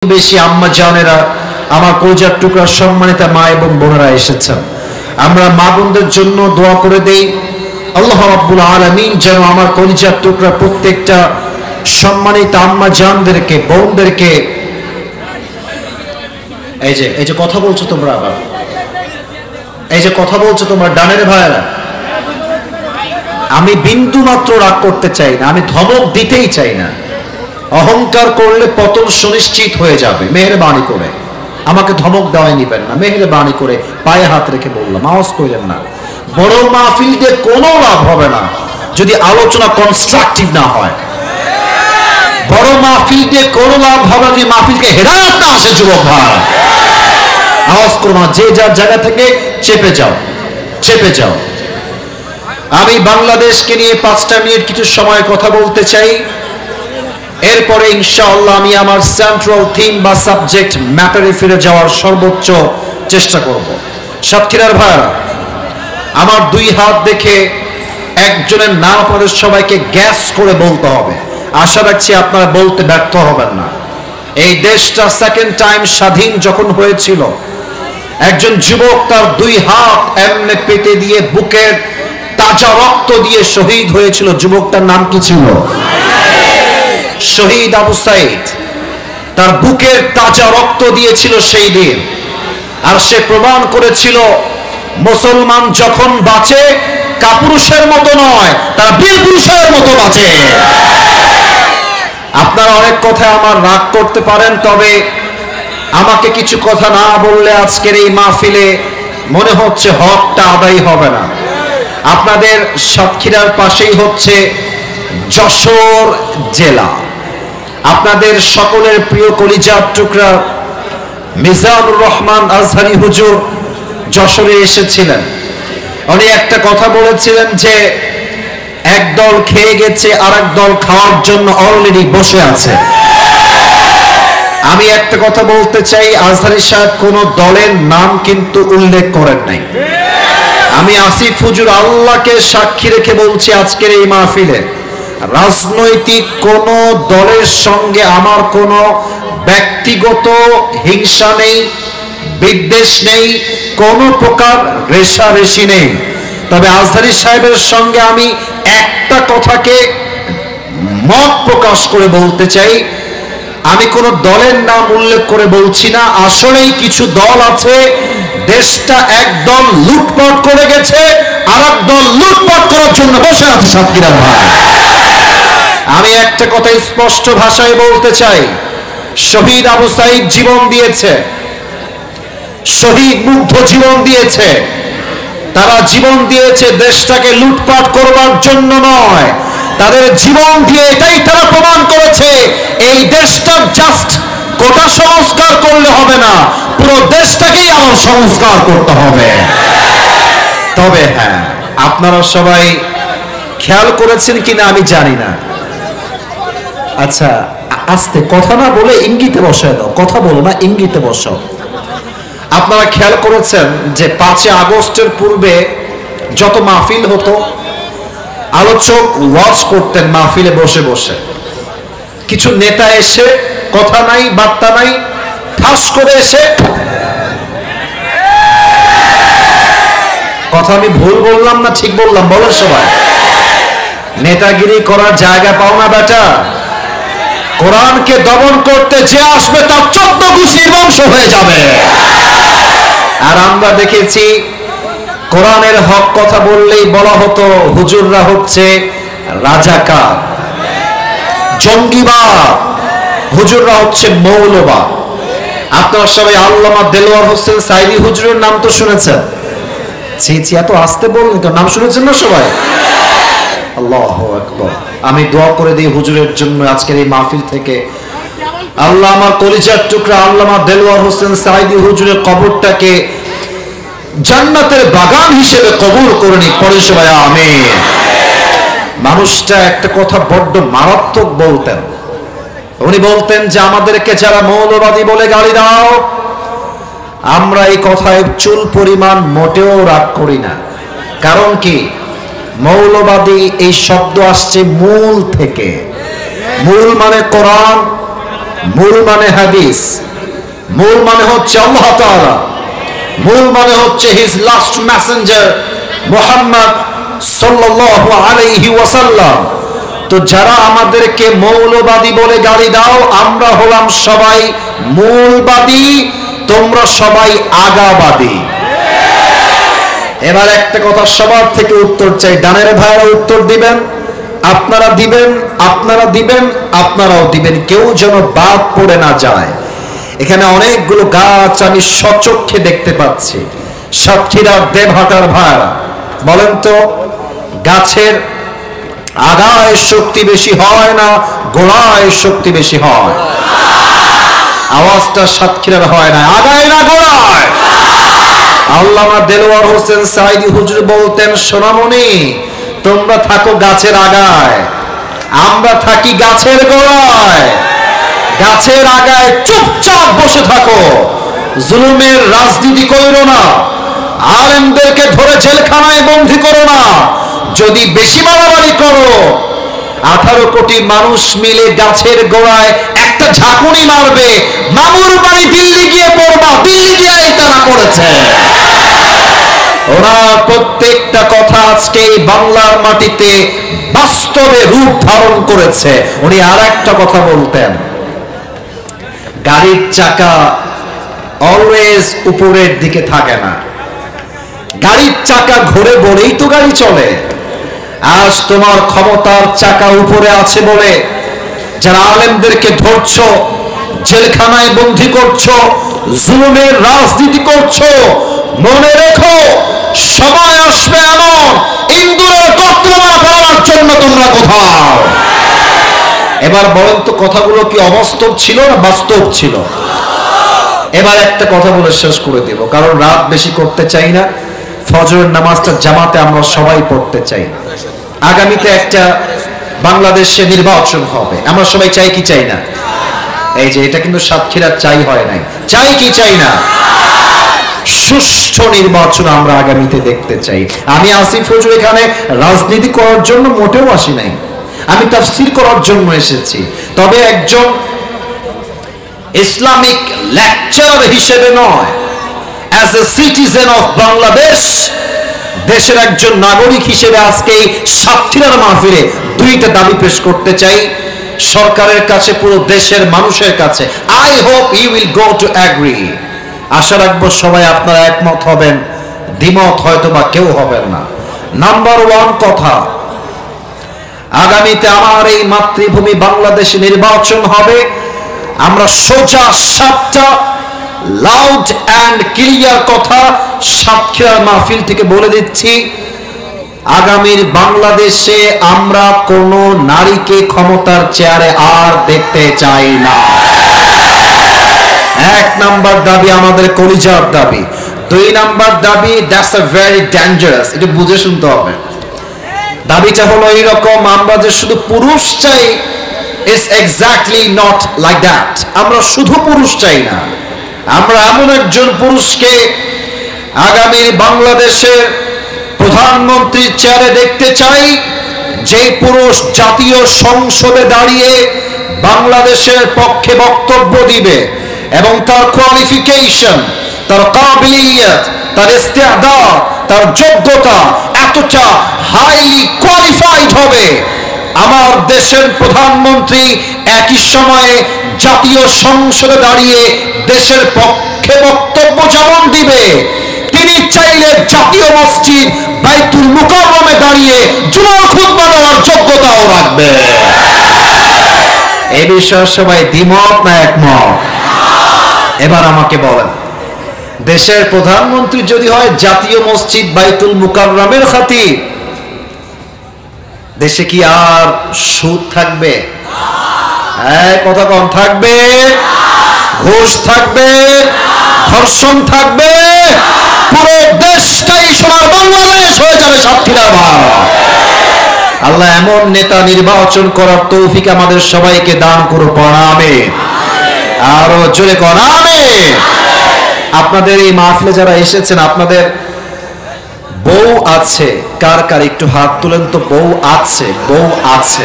বেশি আম্মা জানেরা, আমার কলিজার টুকরা সম্মানিত মা এবং বোনেরা এসেছেন। আমরা মা বোনদের জন্য দোয়া করে দেই, আল্লাহ রাব্বুল আলামিন যেন আমার কলিজার টুকরা প্রত্যেকটা সম্মানিত আম্মা জানদেরকে, বোনদেরকে, এই যে কথা বলছো তোমরা, আবার এই যে কথা বলছো তোমরা ডানের ভাইয়েরা, আমি বিন্দু মাত্র রাগ করতে চাই না, আমি ধমক দিতেই চাই না। অহংকার করলে পতন সুনিশ্চিত হয়ে যাবে। মেহেরবানি করে আমাকে ধমক দেওয়াই নিবেন না, মেহেরবানি করে পায়ে হাত রেখে বললাম, আওয়াজ করেন না। বড় মাহফিল দিয়ে কোনো লাভ হবে না যদি আলোচনা কনস্ট্রাকটিভ না হয়। বড় মাহফিল দিয়ে কোনো লাভ হবে না যদি মাহফিলকে হেদায়েত না আসে। যুবক ভাই আওয়াজ করো না, যে যার জায়গা থেকে চেপে যাও, চেপে যাও। আমি বাংলাদেশকে নিয়ে 5টা মিনিট কিছু সময় কথা বলতে চাই। এরপরে ইনশাআল্লাহ আমি আমার সেন্ট্রাল থিম বা সাবজেক্ট ম্যাটারে ফিরে যাওয়ার সর্বোচ্চ চেষ্টা করব। সাতক্ষীরার ভাইরা, আমার 2 হাত দেখে একজনের নাম আপনাদের সবাইকে গ্যাস করে বলতে হবে। আশা রাখছি আপনারা বলতে ব্যর্থ হবেন না। এই দেশটা সেকেন্ড টাইম স্বাধীন যখন হয়েছিল, একজন যুবক তার 2 হাত এমনে পেতে দিয়ে বুকের তাজা রক্ত দিয়ে শহীদ হয়েছিল। যুবকটার নাম কি ছিল? শহীদ আবু সাইদ। তার বুকের তাজা রক্ত দিয়েছিল সেই দিন। আর সে প্রমাণ করেছিল মুসলমান যখন বাঁচে কাপুরুষের মতো নয়, তারা বীর পুরুষের মতো বাঁচে। আপনারা অনেক কথায় আমার রাগ করতে পারেন, তবে আমাকে কিছু কথা না বললে আজকের এই মাহফিলে মনে হচ্ছে হকটা আদায় হবে না। আপনাদের সাতক্ষীরার পাশেই হচ্ছে যশোর জেলা। আপনাদের সকলের প্রিয় কলিজার টুকরা মিজানুর রহমান আজহারি হুজুর যশোরে এসেছিলেন। উনি একটা কথা বলেছিলেন যে এক দল খেয়ে গেছে, আর এক দল খাওয়ার জন্য অলরেডি বসে আছে। আমি একটা কথা বলতে চাই, আজহারি সাহেব কোন দলের নাম কিন্তু উল্লেখ করেন নাই। আমি আসিফ হুজুর আল্লাহকে সাক্ষী রেখে বলছি, আজকের এই মাহফিলে রাজনৈতিক কোন দলের সঙ্গে আমার কোন ব্যক্তিগত হিংসা নেই, বিদ্বেষ নেই, কোন প্রকার রেষারেষি নেই। তবে আজহারি সাহেবের সঙ্গে আমি একটা কথাকে মত প্রকাশ করে বলতে চাই। আমি কোন দলের নাম উল্লেখ করে বলছি না। আসলেই কিছু দল আছে, দেশটা একদল লুটপাট করে গেছে, আর এক দল লুটপাট করার জন্য বসে আছে। সাতক্ষীরার ভাই, আমি একটা কথা স্পষ্ট ভাষায় বলতে চাই, শহীদ আবু সাইদ জীবন দিয়েছে, শহীদ মুগ্ধ জীবন দিয়েছে। তারা জীবন দিয়েছে দেশটাকে লুটপাট করবার জন্য নয়, তাদের জীবন দিয়ে এটাই তারা প্রমাণ করেছে এই দেশটা জাস্ট কোটা সংস্কার করলে হবে না, পুরো দেশটাকেই আমার সংস্কার করতে হবে। তবে হ্যাঁ, আপনারা সবাই খেয়াল করেছেন কিনা আমি জানি না। আচ্ছা, আস্তে কথা না বলে ইঙ্গিতে বসায় দাও, কথা বলো না, ইঙ্গিতে বসাও। আপনারা খেয়াল করেছেন যে 5 আগস্টের পূর্বে যত মাহফিল হতো, আলোচক ওয়াজ করতেন মাহফিলে বসে বসে। কিছু নেতা এসে কথা নাই বার্তা নাই, ঠাস করে এসে, কথা আমি ভুল বললাম না ঠিক বললাম? বলেন সবাই। নেতাগিরি করার জায়গা পাও না বেটা। কোরআনকে দমন করতে যে আসবে তার 14 গোষ্ঠীর বংশ হয়ে যাবে। আর আমরা দেখেছি কোরআনের হক কথা বললেই বলা হতো হুজুররা হচ্ছে রাজাকার, জঙ্গিবাদ, হুজুররা হচ্ছে মৌলবাদ। আপনারা সবাই আল্লামা দেলোয়ার হোসেন সাইদি হুজুরের নাম তো শুনেছেন। এত আসতে বললেন তো, নাম শুনেছেন না সবাই? আল্লাহু আকবার। আমি দোয়া করে দিই হুজুরের জন্য আজকের এই মাহফিল থেকে, আল্লাহ আমার কলিজার টুকরা আল্লামা দেলোয়ার হোসেন সাইদি হুজুরের কবরটাকে জান্নাতের বাগান হিসেবে কবুল করে নিক। পরে সবাই আমিন। মানুষটা একটা কথা বড্ড মারাত্মক বলতেন। উনি বলতেন যে আমাদেরকে যারা মৌলবাদী বলে গালি দাও, আমরা এই কথায় চুল পরিমাণ মোটেও রাগ করি না। কারণ কি, মৌলবাদী এই শব্দ আসছে মূল থেকে। মূল মানে কোরআন, মূল মানে হাদিস, মূল মানে হচ্ছে আল্লাহ তাআলা, মূল মানে হচ্ছে হিজ লাস্ট মেসেঞ্জার মুহাম্মদ সাল্লাল্লাহু আলাইহি ওয়াসাল্লাম। তো যারা আমাদেরকে মৌলবাদী বলে গালি দাও, আমরা হলাম সবাই মূলবাদী, তোমরা সবাই আগাবাদী। এবার একটা কথা সবার থেকে উত্তর চাই, ডানের ভাইরা উত্তর দিবেন, আপনারা দিবেন, আপনারা দিবেন, আপনারাও দিবেন, কেউ যেন বাদ পড়ে না যায়। এখানে অনেকগুলো গাছ আমি সচক্ষে দেখতে পাচ্ছি। সাতক্ষীরার দেবহাটার ভাইরা বলেন তো, গাছের আগায় শক্তি বেশি হয় না গোড়ায় শক্তি বেশি হয়? আওয়াজটা সাতক্ষীরার হয় না, আগায় না গোড়ায়? আল্লামা দেলোয়ার হোসেন সাইদি হুজুর বলতেন, সোনামণি তোমরা থাকো গাছের আগায়, আমরা থাকি গাছের গোড়ায়। গাছের আগায় চুপচাপ বসে থাকো, জুলুমের রাজনীতি করো না, আলেমদেরকে ধরে জেলখানায় বন্দী করো না। যদি বেশি বাড়াবাড়ি করো, 18 কোটি মানুষ মিলে গাছের গোড়ায় একটা ঝাঁকুনি মারবে, মামুর বাড়ি দিল্লি গিয়ে পড়বা, দিল্লি গিয়ে তারা পড়েছে। ওরা প্রত্যেকটা কথা আজকে বাংলার মাটিতে বাস্তবে রূপ ধারণ করেছে। উনি আর একটা কথা বলতেন, গাড়ির চাকা অলওয়েজ উপরের দিকে থাকে না, গাড়ির চাকা ঘুরে বলেই তো গাড়ি চলে। আজ তোমার ক্ষমতার চাকা উপরে আছে বলে যারা আলেমদেরকে ধরছো, জেলখানায় বন্দী করছো, জুলুমের রাজনীতি করছো, মনে রেখো সময় আসবে এমন ইন্দুরের গর্তমা করার জন্য তোমরা কোথাও। এবার বলেন তো, কথাগুলো কি অবাস্তব ছিল না বাস্তব ছিল? এবার একটা কথা বলে শেষ করে দেব, কারণ রাত বেশি করতে চাই না, ফজরের নামাজটা জামাতে আমরা সবাই পড়তে চাই। আগামীতে একটা বাংলাদেশে নির্বাচন হবে, আমরা সবাই চাই কি চাই না? এই যে এটা কিন্তু সাতক্ষীরার চাই হয় নাই, চাই কি চাই না? সুষ্ঠু নির্বাচন আমরা আগামীতে দেখতে চাই। আমি আসিফ হুজুর এখানে রাজনীতি করার জন্য মোটেও আসি নাই, আমি তাফসীর করার জন্য এসেছি। তবে একজন ইসলামিক লেকচারার হিসেবে নয়, as a citizen of Bangladesh, দেশের একজন নাগরিক হিসেবে আজকে এই সাতক্ষীরার মাহফিলে দুইটা দাবি পেশ করতে চাই সরকারের কাছে, পুরো দেশের মানুষের কাছে। I hope you will go to agree. আশা রাখবো সবাই আপনারা একমত হবেন, দ্বিমত হয়তো বা কেউ হবেন না। নাম্বার 1 কথা, আগামীতে আমার এই মাতৃভূমি বাংলাদেশে নির্বাচন হবে। আমরা সোজা সাতটা লাউড অ্যান্ড ক্লিয়ার কথা সাতক্ষীরার মাহফিল থেকে বলে দিচ্ছি, আগামীর বাংলাদেশে আমরা কোন নারীকে ক্ষমতার চেয়ারে আর দেখতে চাই না। 1 নাম্বার দাবি আমাদের কলিজার দাবি। 2 নাম্বার দাবি, দ্যাটস আ ভেরি ডেঞ্জারাস, এটা বুঝে শুনতে হবে। দাবিটা হলো এইরকম, আমরা যে শুধু পুরুষ চাই, it's exactly not like that. আমরা শুধু পুরুষ চাই না, আমরা এমন একজন পুরুষকে আগামী বাংলাদেশের প্রধানমন্ত্রীর চেয়ারে দেখতে চাই, যে পুরুষ জাতীয় সংসদে দাঁড়িয়ে বাংলাদেশের পক্ষে বক্তব্য দিবে এবং তার কোয়ালিফিকেশন, তার কাবিলিয়ত, তার ইস্তেদাদ, তার যোগ্যতা এতটা হাইলি কোয়ালিফাইড হবে, আমার দেশের প্রধানমন্ত্রী একই সময়ে জাতীয় সংসদে দাঁড়িয়ে দেশের পক্ষে বক্তব্য যেমন দিবে, তিনি চাইলে জাতীয় মসজিদ বাইতুল মুকাররমে দাঁড়িয়ে জুমার খুতবা দেওয়ার যোগ্যতাও রাখবে। এই বিষয়ে সবাই দ্বিমত না একমত? এবার আমাকে বলেন, দেশের প্রধানমন্ত্রী যদি হয় জাতীয় মসজিদ বাইতুল মুকাররমের খাতির, দেশে কি আর সুদ থাকবে? কথা কম থাকবে? ঘুষ থাকবে? ধর্ষণ থাকবে? পুরো দেশটাই সোনার বাংলাদেশ হয়ে যাবে সাতক্ষীরার ভার। আল্লাহ এমন নেতা নির্বাচন করার তৌফিক আমাদের সবাইকে দান করুক, আমিন। আরো জোরে কর আমিন। আপনাদের এই মাহফিলে যারা এসেছেন, আপনাদের বউ আছে? কার কার একটু হাত তুলেন তো, বউ আছে? বউ আছে?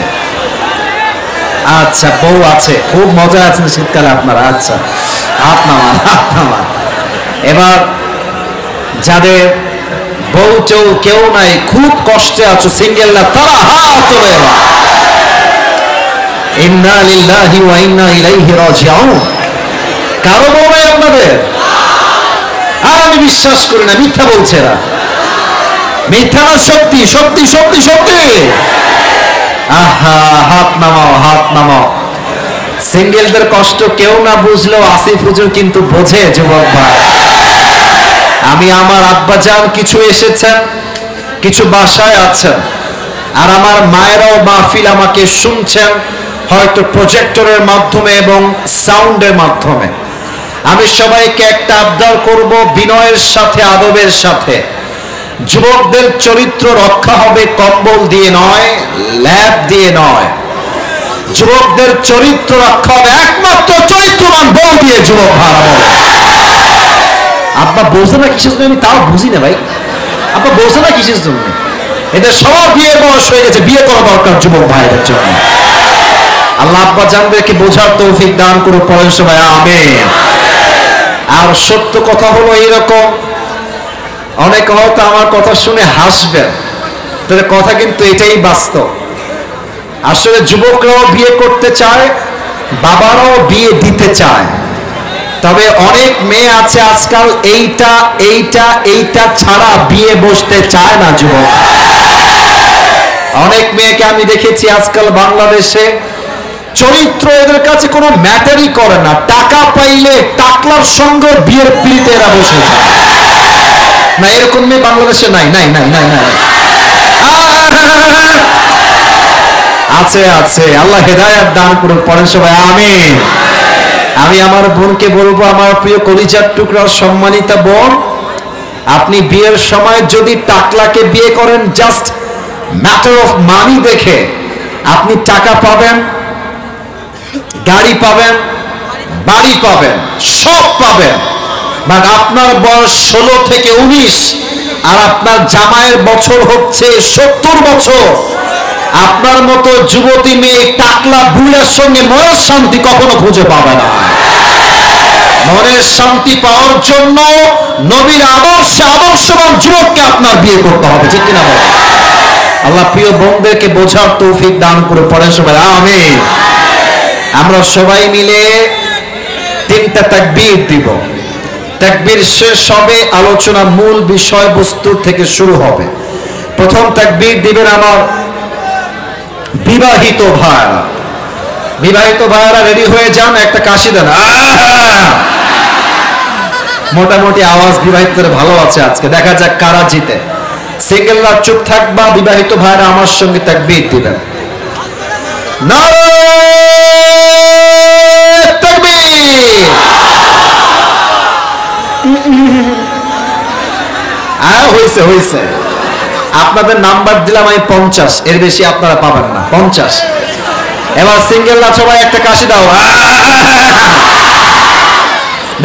আচ্ছা, বউ আছে, খুব মজা আছেন শীতকালে আপনারা। আচ্ছা, হাত নামান, হাত নামান। এবার যাদের বউ কেউ নাই, খুব কষ্টে আছো, সিঙ্গেল না, তারা হাত তোলো এবার। ইন্না লিল্লাহি ওয়া ইন্না ইলাইহি রাজিউন। কারো বউ নাই আপনাদের? আর আমি বিশ্বাস করি না, মিথ্যা বলছে এরা। মিথ্যা না সত্যি? সত্যি সত্যি সত্যি। আহা, হাত নামাও, হাত নামাও। সিঙ্গেলদের কষ্ট কেউ না বুঝলেও আসিফ হুজুর কিন্তু বোঝে যুবক ভাই। আমি আমার আব্বাজান কিছু এসেছেন, কিছু বাসায় আছেন, আর আমার মায়েরাও মাহফিল আমাকে শুনছেন, হয়তো প্রজেক্টরের মাধ্যমে এবং সাউন্ডের মাধ্যমে। আমি সবাইকে একটা আবদার করব, বিনয়ের সাথে, আদবের সাথে। যুবকদের চরিত্র রক্ষা হবে কম্বল দিয়ে নয়, ল্যাব দিয়ে নয়। যুবকদের চরিত্র রক্ষা হবে একমাত্র চরিত্রবান বউ দিয়ে। যুবক ভাড়া আব্বা বলছে না কিসের জন্য, আমি তাও বুঝি না ভাই। আব্বা বলছে না কিসের জন্য? এদের সবার বিয়ের বয়স হয়ে গেছে, বিয়ে করা দরকার যুবক ভাইদের জন্য। আল্লাহ আব্বা জানদেরকে বোঝার তৌফিক দান করুন, পড়েন সবাই আমিন। আর সত্য কথা হলো এইরকম, অনেকে হয়তো আমার কথা শুনে হাসবেন, তবে কথা কিন্তু এটাই বাস্তব। আসলে যুবকরাও বিয়ে করতে চায়, বাবারাও বিয়ে দিতে চায়, তবে অনেক মেয়ে আছে আজকাল এইটা এইটা এইটা ছাড়া বিয়ে বসতে চায় না যুবক। অনেক মেয়েকে আমি দেখেছি আজকাল বাংলাদেশে, চরিত্র এদের কাছে কোনো ম্যাটারই করে না, টাকা পাইলে টাকলার সঙ্গে বিয়ের পিড়িতে এরা বসে যায়। না, এরকম মেয়ে বাংলাদেশে নাই, নাই নাই নাই নাই। আছে আছে, আল্লাহ হেদায়েত দান করুন, পড়েন সবাই আমিন। আমি আমার বোনকে বলবো, আমার প্রিয় কলিজার টুকরা সম্মানিতা বোন, আপনি বিয়ের সময় যদি টাকলাকে বিয়ে করেন জাস্ট ম্যাটার অফ মানি দেখে, আপনি টাকা পাবেন, গাড়ি পাবেন, বাড়ি পাবেন, সব পাবেন, বাট আপনার বয়স 16 থেকে 19 আর আপনার জামাইয়ের বছর হচ্ছে 70 বছর। আপনার মতো যুবতী মেয়ে টাকলা বুড়ার সঙ্গে মনের শান্তি কখনো খুঁজে পাবে না। মনের শান্তি পাওয়ার জন্য নবীর আদর্শবান যুবককে আপনার বিয়ে করতে হবে, ঠিক কিনা বলেন? আল্লাহ প্রিয় বোনদেরকে বোঝার তৌফিক দান করে, পড়েন সবাই আমিন। আমরা সবাই মিলে 3টা তাকবীর দিব। তাকবীর শেষ হবে, আলোচনা মূল বিষয়বস্তু থেকে শুরু হবে। প্রথম তাকবীর দিবেন আমার বিবাহিত ভাইরা। বিবাহিত ভাইরা রেডি হয়ে যান, একটা কাশি দেন। মোটামুটি আওয়াজ বিবাহিতদের ভালো আছে আজকে, দেখা যাক কারা জিতে। সিঙ্গেলরা চুপ থাকবা, বিবাহিত ভাইরা আমার সঙ্গে তাকবীর দিবেন। নারে তাকবীর। হয়েছে হয়েছে, আপনাদের নাম্বার দিলাম আমি 50, এর বেশি আপনারা পাবেন না, 50। এবার সিঙ্গেলরা সবাই একটা কাশি দাও।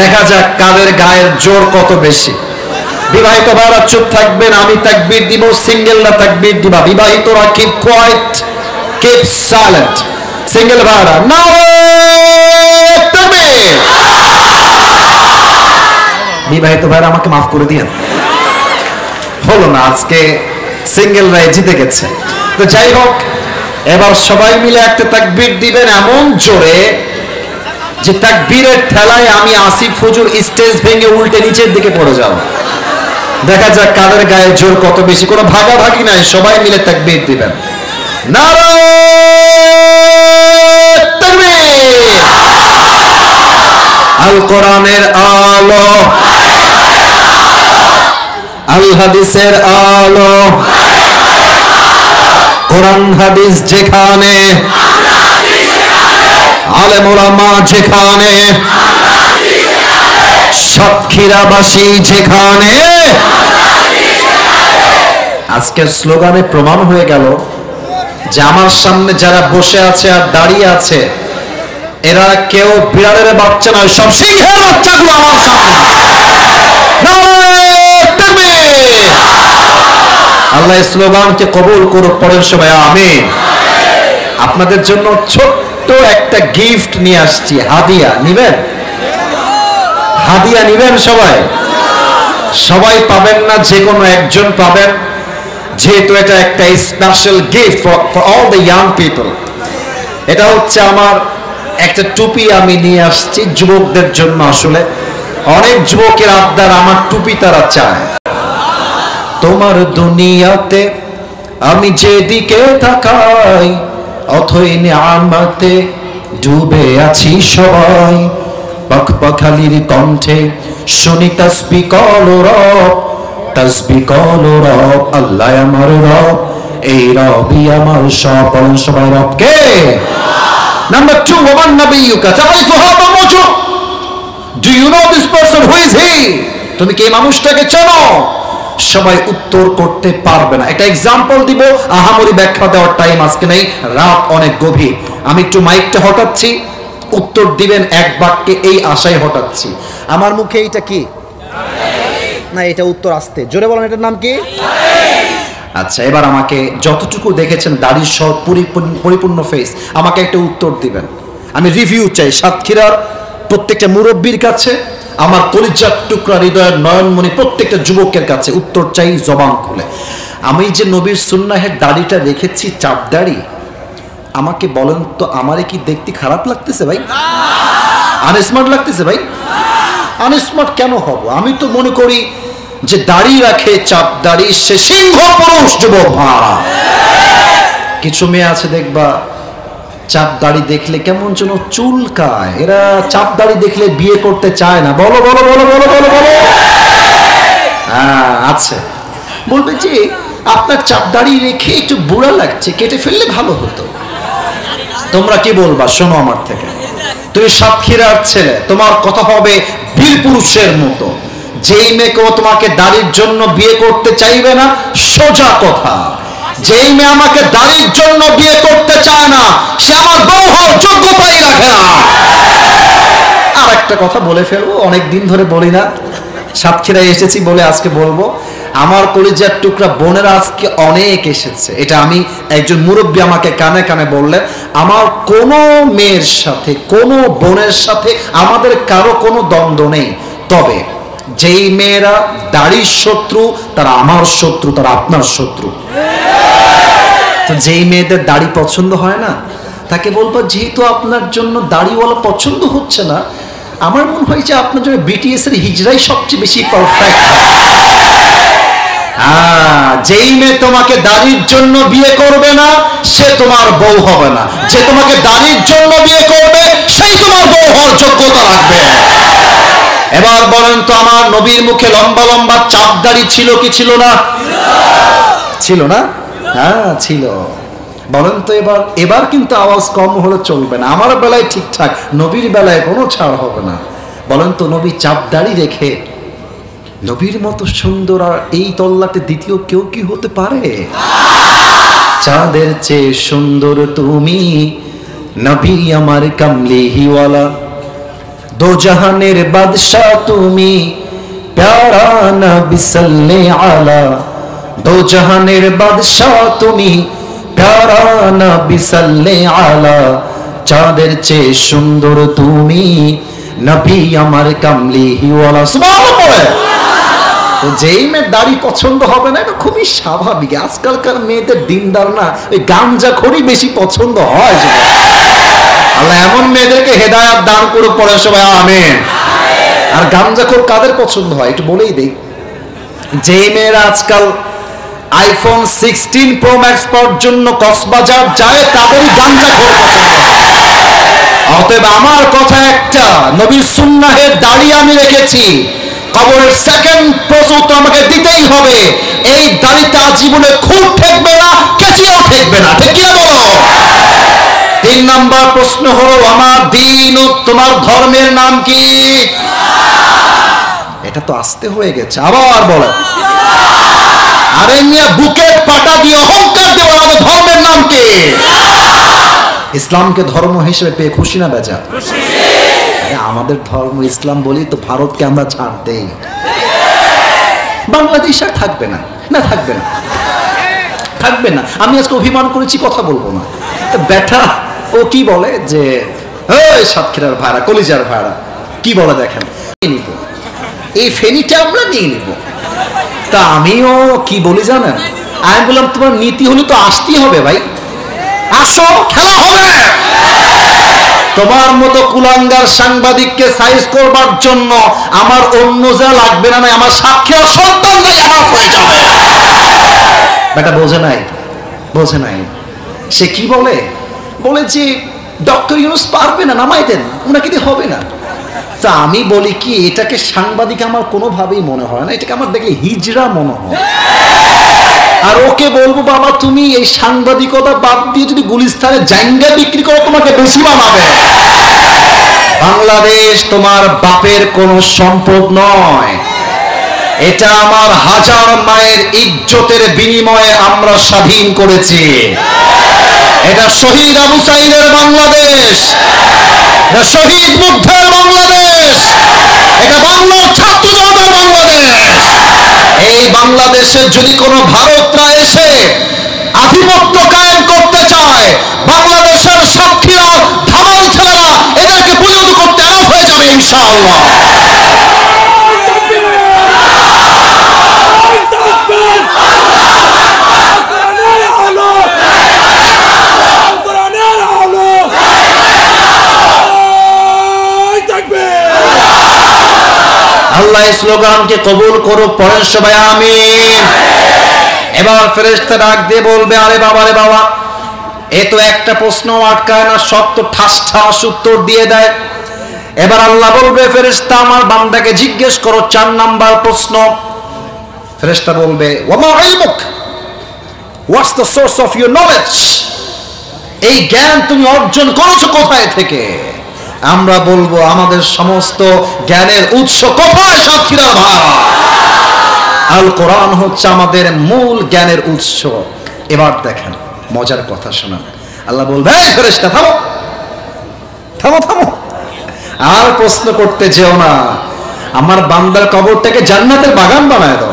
দেখা যাক কাদের গায়ের জোর কত বেশি। বিবাহিত ভাইরা চুপ থাকবেন, আমি তাকবীর দিব, সিঙ্গেলরা তাকবীর দিবা। বিবাহিতরা keep quiet, keep silent. Single ভাইরা নারে তাকবীর। বিবাহিত ভাইরা আমাকে মাফ করে দিয়েন, হলো না, আজকে সিঙ্গেলরাই জিতে গেছে। তো যাই হোক, এবার সবাই মিলে একটা তাকবীর দিবেন এমন জোরে যে তাকবীরের ঠেলায় আমি আসিফ হুজুর স্টেজ ভেঙে উল্টে নিচের দিকে পড়ে যাব। দেখা যাক কাদের গায়ে জোর কত বেশি, কোনো ভাগাভাগি নাই, সবাই মিলে তাকবীর দিবেন। নারে তাকবীর। আল কোরআনের আলো, আল হাদিসের আলো, কোরআন হাদিস যেখানে, আলেম ওলামা যেখানে, সাতক্ষীরাবাসী যেখানে। আজকের স্লোগানে প্রমাণ হয়ে গেল যে আমার সামনে যারা বসে আছে আর দাঁড়িয়ে আছে, এরা কেউ বিড়ালের বাচ্চা নয়, সব সিংহের বাচ্চাগুলো আমার সামনে। আল্লাহ স্লোগানকে কবুল করুক, পড়েন সবাই আমিন। আপনাদের জন্য ছোট্ট একটা গিফট নিয়ে আসছি, হাদিয়া নিবেন? হাদিয়া নিবেন সবাই? সবাই পাবেন না, যে কোনো একজন পাবেন, যেহেতু এটা একটা special gift for all the young people. এটা হচ্ছে আমার একটা টুপি আমি নিয়ে আসছি যুবকদের জন্য। আসলে অনেক যুবকের আবদার আমার টুপি তারা চায়। তোমার দুনিয়াতে আমি যেদিকে তাকাই অথই নিয়ামতে ডুবে আছি সবাই। পাখপাখালির কণ্ঠে শুনি তাসবিহ করো রব, তাসবিহ করো রব, আল্লাহ আমার রব, এই রবই আমার সব। বলেন সবাই রব কে? নাম্বার 2, ওমান নবিয়ুকা তারিফু হাদা মওজু। Do you know this person, who is he? তুমি কি এই মানুষটাকে চেনো? সবাই উত্তর করতে পারবে না। একটা এক্সাম্পল দিব, আহামরি ব্যাখ্যা দেওয়ার টাইম আজকে নেই, রাত অনেক গভীর। আমি একটু মাইকটা হটাচ্ছি, উত্তর দিবেন এক বাক্যে, এই আশায় হটাচ্ছি। আমার মুখে এইটা কি? না, এটা উত্তর আসতে জোরে বলেন, এটার নাম কি? আচ্ছা, এবার আমাকে যতটুকু দেখেছেন দাড়ি সহ পরিপূর্ণ ফেস, আমাকে একটা উত্তর দিবেন। আমি রিভিউ চাই সাতক্ষীরার প্রত্যেকটা মুরব্বীর কাছে, আমার কলিজার টুকরা হৃদয়ের নয়নমণি প্রত্যেকটা যুবকের কাছে উত্তর চাই জবান খুলে। আমি যে নবীর সুন্নাহের দাড়িটা রেখেছি, চাপ দাড়ি, আমাকে বলেন তো আমারে কি দেখতে খারাপ লাগতেছে ভাই? আনস্মার্ট লাগতেছে ভাই? আনস্মার্ট কেন হব? আমি তো মনে করি যে দাড়ি রাখে, চাপ দাড়ি, সে সিংহ পুরুষ যুবক ভাড়া। কিছু মেয়ে আছে দেখবা চাপ দাড়ি দেখলে কেমন যেন চুলকায়, এরা চাপ দাড়ি দেখলে বিয়ে করতে চায় না। বলো বলো বলো বলো বলো বলো। হ্যাঁ আছে, বলবে যে আপনার চাপ দাড়ি রেখে একটু বুড়া লাগছে, কেটে ফেললে ভালো হতো। তোমরা কি বলবা? শোনো আমার থেকে, তুমি সাতক্ষীরার ছেলে, তোমার কথা হবে বীর পুরুষের মতো। যেই মেয়েকেও তোমাকে দাড়ির জন্য বিয়ে করতে চাইবে না, সোজা কথা, যেই মেয়ে আমাকে দাড়ির জন্য বিয়ে করতে চায় না, সে আমার বউ হওয়ার যোগ্যতাই রাখে না। আর একটা কথা বলে ফেলবো, অনেক দিন ধরে বলি না, সাতক্ষীরায় এসেছি বলে আজকে বলবো। আমার কলিজার টুকরা বোনেরা আজকে অনেক এসেছে, এটা আমি একজন মুরব্বী আমাকে কানে কানে বললেন। আমার কোনো মেয়ের সাথে, কোনো বোনের সাথে আমাদের কারো কোনো দ্বন্দ্ব নেই, তবে যেই মেয়েরা দাড়ির শত্রু তারা আমার শত্রু, তারা আপনার শত্রু। তো যেই মেয়েদের দাড়ি পছন্দ হয় না, তাকে বলবো যেহেতু আপনার জন্য দাড়িওয়ালা পছন্দ হচ্ছে না, আমার মনে হয় যে আপনার জন্য বিটিএস এর হিজড়াই সবচেয়ে বেশি পারফেক্ট। যেই মেয়ে তোমাকে দাড়ির জন্য বিয়ে করবে না, সে তোমার বউ হবে না। যে তোমাকে দাড়ির জন্য বিয়ে করবে, সেই তোমার বউ হওয়ার যোগ্যতা রাখবে। এবার বলেন তো, আমার নবীর মুখে লম্বা লম্বা চাপ দাড়ি ছিল কি ছিল না? ছিল না? হ্যাঁ ছিল। বলেন তো এবার কিন্তু আওয়াজ কম হলে চলবে না। আমার বেলায় ঠিকঠাক, নবীর বেলায় কোনো ছাড় হবে না। বলেন তো, নবী চাপ দাড়ি রেখে নবীর মতো সুন্দর আর এই তল্লাতে দ্বিতীয় কেউ কি হতে পারে? চাঁদের চেয়ে সুন্দর তুমি, নবী আমার কামলিওয়ালা, দো জাহানের বাদশাহ তুমি, প্যারা নবী সাল্লাল্লাহু আলা। দো জাহানের বাদশাহ তুমি, প্যারা নবী সাল্লাল্লাহু আলা। চাঁদের চেয়ে সুন্দর তুমি, নবী আমার কামলিওয়ালা। সুবহানাল্লাহ। তো যেই মেয়ের দাড়ি পছন্দ হবে না, এটা খুবই স্বাভাবিক। আজকালকার মেয়েদের দিনদার না, ওই গাঞ্জাখোরই বেশি পছন্দ হয়। আল্লাহ এমন মেয়েদেরকে হেদায়েত দান করে, পড়ে সবাই আমিন। আর গাঞ্জাখোর কাদের পছন্দ হয় একটু বলেই দেই। যেই মেয়েরা আজকাল আইফোন 16 প্রো ম্যাক্স পাওয়ার জন্য কক্সবাজার যায়, তাদেরই গাঞ্জাখোর পছন্দ। অতএব আমার কথা একটা, নবীর সুন্নাহের দাড়ি আমি রেখেছি, কবরের সেকেন্ড প্রশ্ন তো আমাকে দিতেই হবে। এই দাড়িতে আজীবনে খুব ঠেকবে না, কেচিও ঠেকবে না, ঠিক কি বলো? 3 নাম্বার প্রশ্ন হলো, আমার দিন ও তোমার ধর্মের নাম কি? এটা তো আস্তে হয়ে গেছে, আবার বলো। আরে মিয়া, বুকে পাটা দিয়ে অহংকার দেওয়া হবে, ধর্মের নাম কি? ইসলামকে ধর্ম হিসেবে পেয়ে খুশি না বেজা? আমাদের ধর্ম ইসলাম বলি তো ভারতকে আমরা ছাড় দেই। বাংলাদেশ আর থাকবে না, না থাকবে না, থাকবে না। আমি আজকে অভিমান করেছি, কথা বলবো না। ব্যাটা ও কি বলে যে সাতক্ষীরার ভাড়া, কলিজার ভাড়া, কি বলে দেখেন, নিব এই ফেনীটা আমরা নিয়ে নিব। তা আমিও কি বলি জানেন, আমি বললাম তোমার নীতি হলে তো আসতেই হবে ভাই, আসো খেলা হবে। তোমার মতো কুলাঙ্গার সাংবাদিককে সাইজ করবার জন্য আমার অন্য যা লাগবে না, আমার সাক্ষীর সন্তানরাই আমার হয়ে যাবে। বেটা বোঝে নাই, বোঝে নাই। সে কি বলে, বলে যে ডক্টর ইউনুস পারবে না, নামাই দেন, ওনাকে দিয়ে হবে না। তা আমি বলি কি, এটাকে সাংবাদিক আমার কোনোভাবেই মনে হয় না, এটাকে আমার দেখলে হিজড়া মনে হয়। আর ওকে বলবো বাবা তুমি এই সাংবাদিকতা বাদ দিয়ে যদি গুলিস্তানে জাইঙ্গা বিক্রি করো তোমাকে বেশি বানাবে। বাংলাদেশ তোমার বাপের কোনো সম্পদ নয়, এটা আমার হাজার মায়ের ইজ্জতের বিনিময়ে আমরা স্বাধীন করেছি। এটা শহীদ আবু সাইদের বাংলাদেশ, এটা শহীদ মুগ্ধের বাংলাদেশ, এটা বাংলার ছাত্র জনতার বাংলাদেশ। এই বাংলাদেশের যদি কোনো ভারতরা এসে আধিপত্য কায়েম করতে চায়, বাংলাদেশের সাক্ষীরা ধামাল ছেলেরা এদেরকে পরিণত করতে আরম্ভ হয়ে যাবে ইনশাআল্লাহ। আল্লাহ এই স্লোগানকে কবুল করুক, পড়েন সবাই আমিন। এবার ফেরেশতা ডাক দিয়ে বলবে, আরে বাবা রে বাবা, এ তো একটা প্রশ্ন আটকায় না, সব তো ঠাস ঠাস উত্তর দিয়ে দেয়। এবার আল্লাহ বলবে, ফেরেশতা আমার বান্দাকে জিজ্ঞেস করো 4 নাম্বার প্রশ্ন। ফেরেশতা বলবে, ওয়ামা ইলমুক, what's the source of your knowledge, এই জ্ঞান তুমি অর্জন করেছো কোথায় থেকে? আমরা বলবো আমাদের সমস্ত জ্ঞানের উৎস কোথায়? সাতক্ষীরার ভাড়া। আল কোরআন হচ্ছে আমাদের মূল জ্ঞানের উৎস। এবার দেখেন মজার কথা শোনান, আল্লাহ বলবে, এই ফেরেশতা থামো থামো থামো, আর প্রশ্ন করতে যেও না, আমার বান্দার কবরটাকে জান্নাতের বাগান বানায় দাও,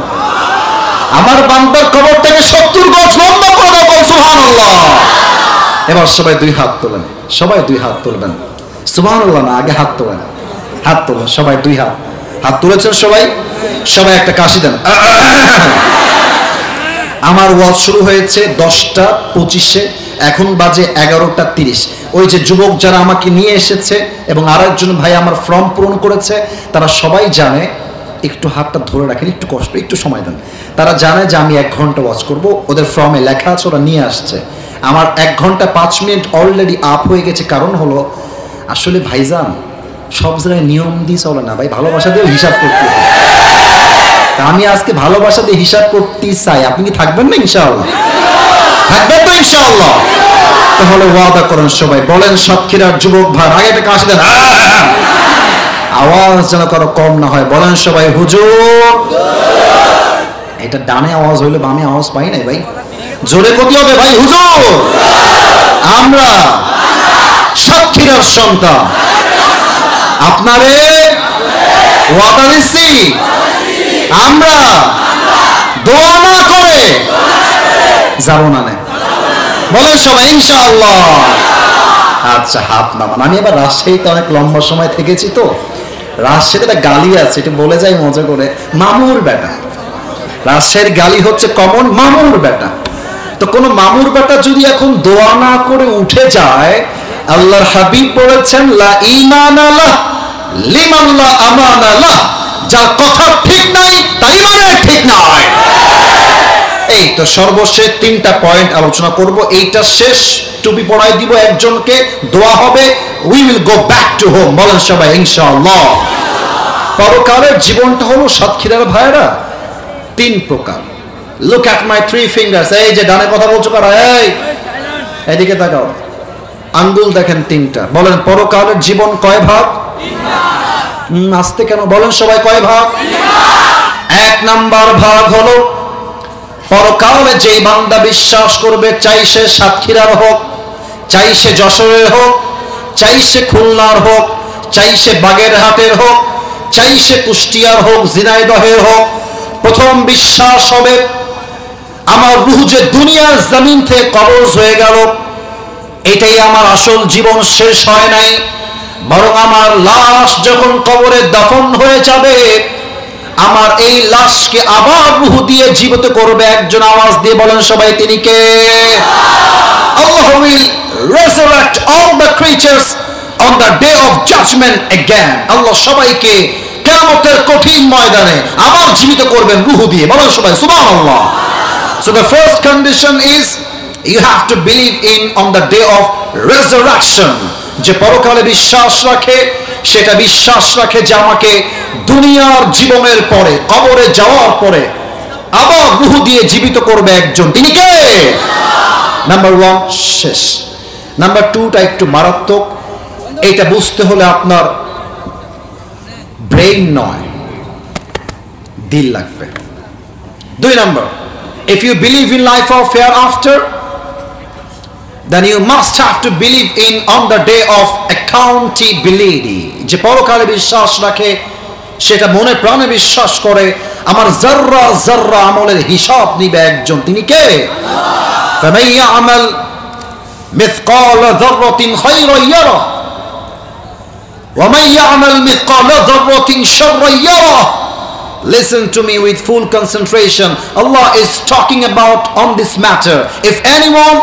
আমার বান্দার কবরটাকে 70 গজ লম্বা করে দাও, সুবহানাল্লাহ। এবার সবাই 2 হাত তোলেন, সবাই 2 হাত তুলবেন, সুবহানাল্লাহ না, আগে হাত তোলেন, হাত তোলেন সবাই, 2 হাত, হাত তুলেছেন সবাই, সবাই একটা কাশি দেন। আমার ওয়াজ শুরু হয়েছে 10:25, এখন বাজে 11:30। ওই যে যুবক যারা আমাকে নিয়ে এসেছে এবং আরেকজন ভাই আমার ফর্ম পূরণ করেছে, তারা সবাই জানে, একটু হাতটা ধরে রাখেন, একটু কষ্ট, একটু সময় দেন। তারা জানে যে আমি 1 ঘন্টা ওয়াজ করব, ওদের ফর্মে লেখা আছে, ওরা নিয়ে আসছে। আমার 1 ঘন্টা 5 মিনিট অলরেডি আপ হয়ে গেছে। কারণ হলো আসলে ভাইজান সব জায়গায় নিয়ম দিয়ে চলে না ভাই, ভালোবাসা দিয়ে হিসাব করতে হবে। তা আমি আজকে ভালোবাসা দিয়ে হিসাব করতে চাই, আপনি কি থাকবেন না ইনশাআল্লাহ? থাকবেন তো ইনশাআল্লাহ? তাহলে ওয়াদা করেন সবাই, বলেন সাতক্ষীরার যুবক ভাই, আগে একটা কাশি দেন, আওয়াজ যেন কারো কম না হয়, বলেন সবাই হুজুর। এটা ডানে আওয়াজ হইলে বামে আওয়াজ পাই নাই ভাই, জোরে কত হবে ভাই? হুজুর। আমরা সাতক্ষীরার সন্তান, আপনারে ওয়াদা দিচ্ছি, আমরা দোয়া না করে যাব না। বলেন সবাই ইনশাআল্লাহ। আচ্ছা হাত নামান। আমি এবার রাজশাহীতে অনেক লম্বা সময় থেকেছি, তো রাজশাহীতে একটা গালি আছে, এটা বলে যাই মজা করে, মামুর বেটা। রাজশাহীর গালি হচ্ছে কমন, মামুর বেটা। তো কোন মামুর বেটা যদি এখন দোয়া না করে উঠে যায়, আল্লাহর হাবিব বলেছেন লা ঈমানা লাহ লিমান লা আমানা লাহ, যার কথা ঠিক নাই তার ঈমানের ঠিক নাই। এই তো সর্বশেষ 3টা পয়েন্ট আলোচনা করব, এইটা শেষ টুপি পরাই দিব একজনকে, দোয়া হবে, we will go back to home. বলেন সবাই ইনশাআল্লাহ। পরকালের জীবনটা হলো সাতক্ষীরার ভাইরা 3 প্রকার। Look at my 3 fingers. এই যে ডানে কথা বলছো কারা, এই এদিকে তাকাও, আঙ্গুল দেখেন 3টা। বলেন পরকালের জীবন কয় ভাগ? 3 ভাগ। আস্তে কেন বলেন সবাই, কয় ভাগ? 3 ভাগ। 1 নাম্বার ভাগ হলো পরকালে যেই বান্দা বিশ্বাস করবে, চাই সে সাতক্ষীরার হোক, চাই সে যশোরের হোক, চাই সে খুলনার হোক, চাই সে বাগেরহাটের হোক, চাই সে কুষ্টিয়ার হোক, ঝিনাইদহের হোক, প্রথম বিশ্বাস হবে আমার রূহ যে দুনিয়ার জমিন থেকে কবজ হয়ে গেল, এটাই আমার আসল জীবন শেষ হয় নাই, বরং আমার লাশ যখন কবরে দাফন হয়ে যাবে, আমার এই লাশকে আবার রূহ দিয়ে জীবিত করবে একজন। আওয়াজ দিয়ে বলেন সবাই, তিনি কে? Allah will resurrect all the creatures on the day of judgment again. আল্লাহ সবাইকে কিয়ামতের কঠিন ময়দানে আবার জীবিত করবেন রূহ দিয়ে। বলেন সবাই সুবহানাল্লাহ। So the first condition is you have to believe in on the day of resurrection. যে পরকালে বিশ্বাস রাখে, সেটা বিশ্বাস রাখে যে আমাকে দুনিয়ার জীবনের পরে, কবরে যাওয়ার পরে আবার রূহ দিয়ে জীবিত করবে একজন। তিনি কে? নাম্বার 1 শেষ। নাম্বার 2টা একটু মারাত্মক। এটা বুঝতে হলে আপনার ব্রেইন নয়, দিল লাগবে। 2 number, if you believe in life of hereafter, then you must have to believe in on the day of accountability. যে পরকালে বিশ্বাস রাখে, সেটা মনে প্রাণে বিশ্বাস করে আমার যাররা যাররা আমলের হিসাব নিবে একজন। তিনি কে? فَمَن يَعْمَلْ مِثْقَالَ ذَرَّةٍ خَيْرًا يَرَهُ وَمَن يَعْمَلْ مِثْقَالَ ذَرَّةٍ شَرًّا يَرَهُ. Listen to me with full concentration. Allah is talking about on this matter. If anyone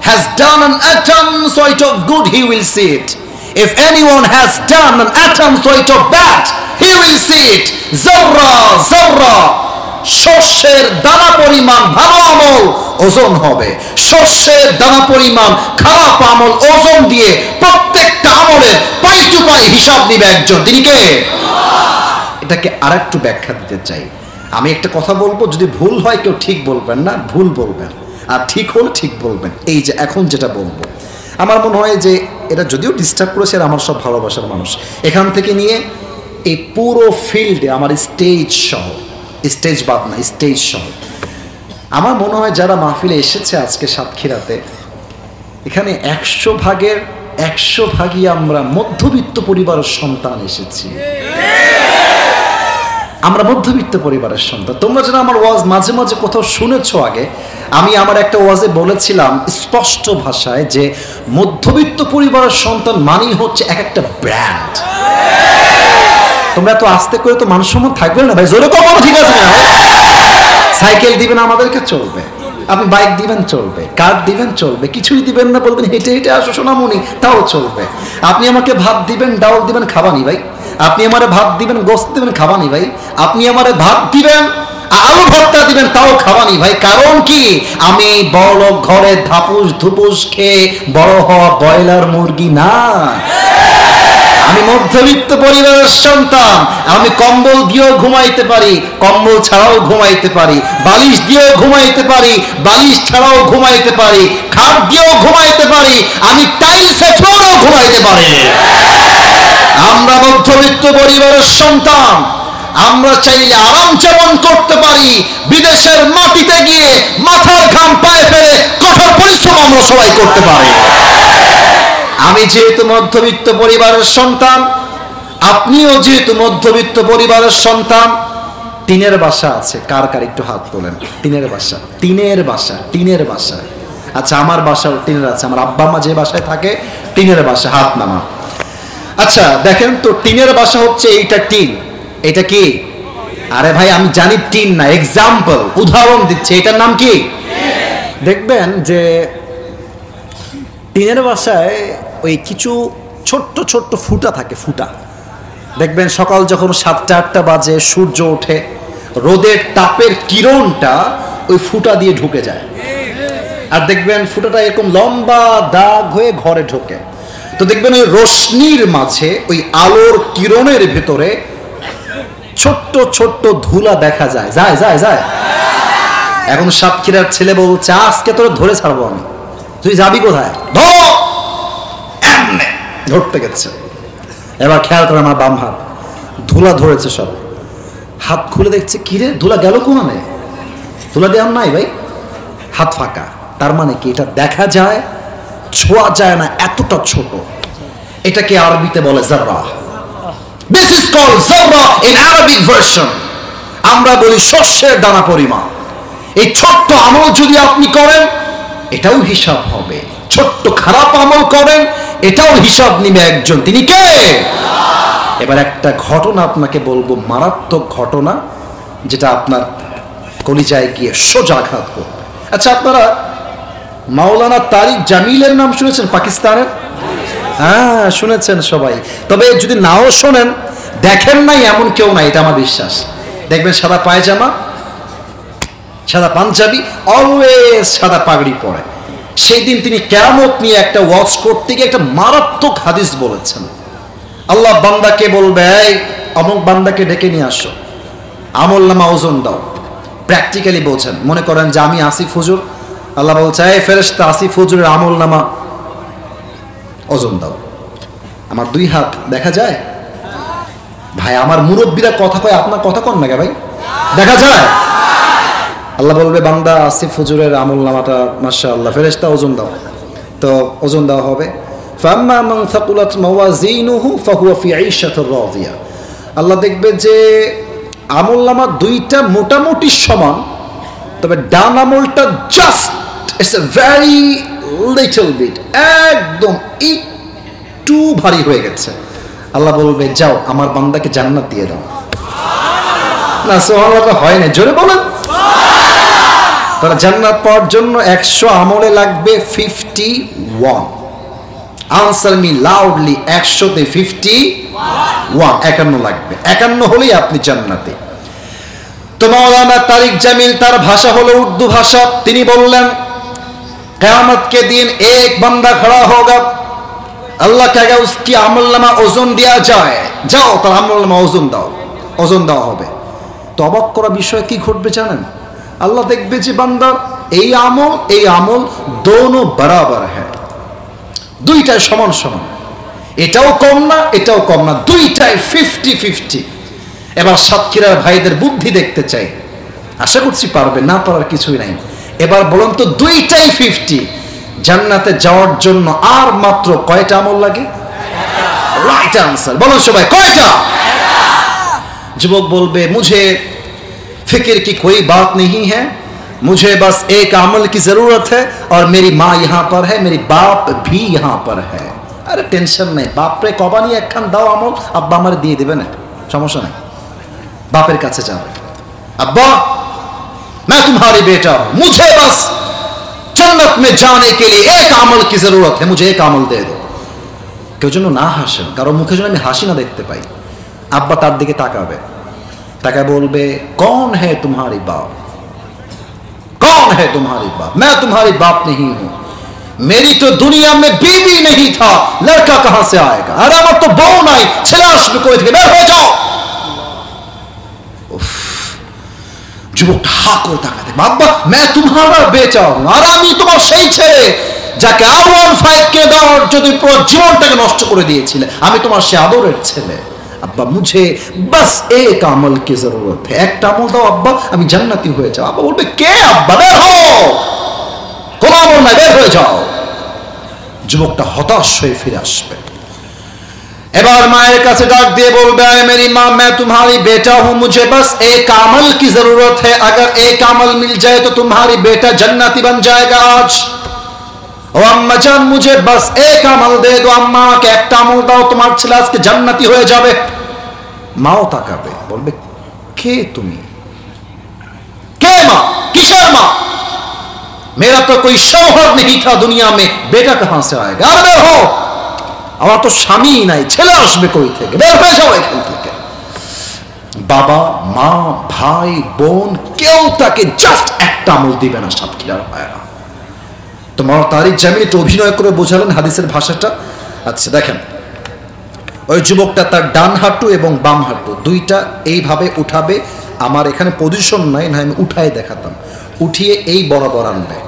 has done an atom sort of good, he will see it. If anyone has done an atom sort of bad, he will see it. Zarra zarra, শস্যের দানা পরিমাণ ভালো আমল ওজন হবে, শস্যের দানা পরিমাণ খারাপ আমল ওজন দিয়ে প্রত্যেকটা আমলের পাই টু পাই হিসাব দিবে একজন। তিনি কে? এটাকে আরেকটু ব্যাখ্যা দিতে চাই। আমি একটা কথা বলবো, যদি ভুল হয় কেউ ঠিক বলবেন না, ভুল বলবেন, আর ঠিক হলে ঠিক বলবেন। এই যে এখন যেটা বলবো, আমার মনে হয় যে এটা যদিও ডিস্টার্ব করেছে, আর আমার সব ভালোবাসার মানুষ, এখান থেকে নিয়ে এই পুরো ফিল্ডে আমার স্টেজ সহ, স্টেজ বাদ না, স্টেজ সহ, আমার মনে হয় যারা মাহফিলে এসেছে আজকে সাতক্ষীরাতে, এখানে 100 ভাগের 100 ভাগই আমরা মধ্যবিত্ত পরিবারের সন্তান এসেছি। আমরা মধ্যবিত্ত পরিবারের সন্তান। তোমরা যেন আমার ওয়াজ মাঝে মাঝে কোথাও শুনেছো, আগে আমি আমার একটা ওয়াজে বলেছিলাম স্পষ্ট ভাষায় যে মধ্যবিত্ত পরিবারের সন্তান মানেই হচ্ছে এক একটা ব্র্যান্ড। তোমরা এত আস্তে করে তো মানসম্মান থাকবে না ভাই, জোরে কখনো ঠিক আছে না? সাইকেল দিবেন আমাদেরকে, চলবে। আপনি বাইক দিবেন, চলবে। কার দিবেন, চলবে। কিছুই দিবেন না, বলবেন হেঁটে হেঁটে আসো সোনামণি, তাও চলবে। আপনি আমাকে ভাত দিবেন, ডাউল দিবেন, খাবানি ভাই। আপনি আমারে ভাত দিবেন, গোস্ত দিবেন, খাবানি ভাই। আপনি আমারে ভাত দিবেন, আলু ভর্তা দিবেন, তাও খাবানি ভাই। কারণ কি? আমি বড় ঘরে ধাপুস ধুপুস খেয়ে বড় হওয়া ব্রয়লার মুরগি না। আমি মধ্যবিত্ত পরিবারের সন্তান। আমি কম্বল দিয়েও ঘুমাইতে পারি, কম্বল ছাড়াও ঘুমাইতে পারি, বালিশ দিয়েও ঘুমাইতে পারি, বালিশ ছাড়াও ঘুমাইতে পারি, খাট দিয়েও ঘুমাইতে পারি, আমি টাইলসে ফ্লোরেও ঘুমাইতে পারি। আমরা মধ্যবিত্ত পরিবারের সন্তান। আমরা চাইলে আরাম যেমন করতে পারি, বিদেশের মাটিতে গিয়ে মাথার ঘাম পায়ে ফেলে কঠোর পরিশ্রম আমরা সবাই করতে পারি। আমি যেহেতু মধ্যবিত্ত পরিবারের সন্তান, আপনিও যেহেতু মধ্যবিত্ত পরিবারের সন্তান, টিনের বাসা আছে, কার কার একটু হাত তোলেন। টিনের বাসা, টিনের বাসা, টিনের বাসা। আচ্ছা, আমার বাসাও টিনের আছে, আমার আব্বা মা যে বাসায় থাকে টিনের বাসা, হাত নামা। আচ্ছা দেখেন তো, টিনের বাসা হচ্ছে এইটা টিন। এটা কি? আরে ভাই আমি জানি টিন না, এক্সাম্পল, উদাহরণ দিচ্ছে। এটার নাম কি? দেখবেন যে টিনের বাসায় ওই কিছু ছোট্ট ছোট্ট ফুটা থাকে, ফুটা। দেখবেন সকাল যখন 7টা-8টা বাজে, সূর্য ওঠে, রোদের তাপের কিরণটা ওই ফুটা দিয়ে ঢুকে যায়, আর দেখবেন ফুটাটা এরকম লম্বা দাগ হয়ে ঘরে ঢোকে। তো দেখবেন ওই রোশনির মাঝে, ওই আলোর কিরণের ভেতরে ছোট্ট ছোট্ট ধুলা দেখা যায়, যায় যায় যায়। এখন সাতক্ষীরার ছেলে বলছে, আজকে তোর ধরে ছাড়বো আমি। তুই যাবি কোথায়? ধরতে গেছে। এবার খেয়াল করে আমার বাম হাত, ধুলা ধরেছে সব। হাত খুলে দেখছে, কিরে ধুলা গেল কোনে? ধুলা দেওয়ার নাই ভাই, হাত ফাঁকা। তার মানে কি? এটা দেখা যায়, ছোঁয়া যায় না, এতটা ছোট। এটাকে আরবিতে বলে যাররা। This is called zarra in Arabic version. আমরা বলি শস্যের দানা পরিমাণ। এই ছোট্ট আমল যদি আপনি করেন, এটাও হিসাব হবে। ছোট্ট খারাপ আমল করেন, এটাও হিসাব নিবে একজন, তিনি কে? এবার একটা ঘটনা আপনাকে বলবো, মারাত্মক ঘটনা, যেটা আপনার কলিজায় গিয়ে সোজা আঘাত করবে। আচ্ছা, আপনারা মাওলানা তারিক জামিলের নাম শুনেছেন পাকিস্তানের? হ্যাঁ, শুনেছেন সবাই। তবে যদি নাও শোনেন, দেখেন নাই এমন কেউ নাই, এটা আমার বিশ্বাস। দেখবেন সাদা পায়জামা, সাদা পাঞ্জাবি, অলওয়েজ সাদা পাগড়ি পরে। সেই দিন তিনি কিয়ামত নিয়ে একটা ওয়াজ করতে গিয়ে একটা মারাত্মক হাদিস বলেছেন। আল্লাহ বান্দাকে বলবে, এই অমুক বান্দাকে ডেকে নিয়ে আসো, আমল নামা ওজন দাও। প্র্যাকটিক্যালি বলছেন, মনে করেন যে আমি আসিফ হুজুর, আল্লাহ বলছে, এই ফেরেশতা আসিফ হুজুরের আমল নামা ওজন দাও। আমার 2 হাত দেখা যায়? ভাই, আমার মুরব্বীরা কথা কয়, আপনার কথা কন না কে ভাই? দেখা যায়? আল্লাহ বলবে, বান্দা আসিফ হুজুরের আমল নামাটা মাশাআল্লাহ, ফেরেশতা ওজন দাও। তো ওজন দেওয়া হবে। ফাম্মা মান সাকুলাত মাওয়াজিনুহু ফাহুয়া ফি আইশাতির রাদিয়া। আল্লাহ দেখবে যে আমল নামা 2টা মোটামুটি সমান, তবে ডান আমলটা just it's a very little bit, একদম একটু ভারী হয়ে গেছে। আল্লাহ বলবে, যাও আমার বান্দাকে জান্নাত দিয়ে দাও। না, সুবহানাল্লাহ হয় না, জোরে বলেন। তারা জান্নাত পাওয়ার জন্য 100 আমলে লাগবে 51। আনসার মি লাউডলি, 100তে 51, 51 লাগবে। 51 হলেই আপনি জান্নাতে। তো মাওলানা তারিক জামিল, তার ভাষা হলো উর্দু ভাষা, তিনি বললেন, কিয়ামত के दिन एक बंदा खड़ा होगा, अल्लाह कहेगा उसकी আমলনামা ওজন দেয়া যায়, যাও তার আমলনামা ওজন দাও। ওজন দেওয়া হবে। তো অবাক করা বিষয় কি ঘটবে জানেন? আল্লাহ দেখবে যে বান্দার এই আমল দোনো বরাবর হ্যাঁ, 2টাই সমান সমান, এটাও কম না এটাও কম না, 2টাই 50-50। এবার সাতক্ষীরার ভাইদের বুদ্ধি দেখতে চাই, আশা করছি পারবে, না পারার কিছুই নাই। এবার বলুন তো, 2টাই 50, জান্নাতে যাওয়ার জন্য আর মাত্র কয়টা আমল লাগে? রাইট আনসার বলুন সবাই, কয়টা? যুবক বলবে, मुझे फिक्र की कोई बात नहीं है, मुझे बस एक अमल की जरूरत है और मेरी माँ यहाँ पर है, मेरी बाप भी यहाँ पर है। अरे टेंशन नहीं, बाप रे कबानी एकखान दाও আমল, আব্বা আমার দিয়ে দিবে না, সমস্যা নাই। बापेर কাছে যাবে, अब्बा मैं तुम्हारी बेटा हूं, मुझे बस जन्नत में जाने के लिए एक अमल की जरूरत है, मुझे एक अमल दे दो। কেউ যেন না হাসেন, কারণ মুখে যেন আমি হাসি না দেখতে পাই। আব্বা তার দিকে তাকাবে, তাকে বলবে, कौन है तुम्हारी बाप, कौन है तुम्हारी बाप? मैं तुम्हारी बाप नहीं हूं, मेरी तो दुनिया में बीवी नहीं था, लड़का कहां से आएगा? अरे আমার তো বউ নাই, ছেলে আসবে কই থেকে, বের হয়ে যাও। যুবকটা হা করে তাকাতে, বাবা मैं तुम्हारा बेटा हूं, আর আমি তোমার সেই ছেলে যাকে R15 কে দেওয়ার যদি পুরো জীবনটাকে নষ্ট করে দিয়েছিলে, আমি তোমার সে আদরের ছেলে। अब्बा मुझे बस एक अमल की जरूरत है, एक अमल दो अब्बा, আমি জান্নাতি হয়ে যাও। আব্বা বলবে, কে আব্বা, বের হও, কোন আমল না, বের হয়ে যাও। যুবকটা হতাশ হয়ে ফিরে আসবে। এবার মায়ের কাছে ডাক দিয়ে বলবে, আয় मेरी माँ, मैं तुम्हारी बेटा हूँ, मुझे बस एक अमल की जरूरत है, अगर एक अमल मिल जाए तो तुम्हारी बेटा जन्नती बन जाएगा आज। ও আম্মা জান, मुझे बस एक अमल दे दो, আম্মা কে একটা আমল দাও, তোমার ছেলে আজকে জান্নাতি হয়ে যাবে। মাও তাকাবে, বলবে, কে তুমি? কে মা? কিসের মা? मेरा तो कोई शौहर नहीं था दुनिया में, बेटा कहां से आएगा? अरे বের হও, আমার তো স্বামী নাই, ছেলে আসবে কই থেকে, বের হয়ে যাও এখান থেকে। বাবা মা ভাই বোন কেউ তাকে জাস্ট একটা আমল দিবে না। সাতক্ষীরার ভাইরা, তোমার তারিক জামিল তো অভিনয় করে বোঝালেন হাদিসের ভাষাটা। আচ্ছা দেখেন, ওই যুবকটা তার ডান হাঁটু এবং বাম হাঁটু 2টা এইভাবে উঠাবে। আমার এখানে পজিশন নাই, না আমি উঠায় দেখাতাম। উঠিয়ে এই বরাবর আনবে,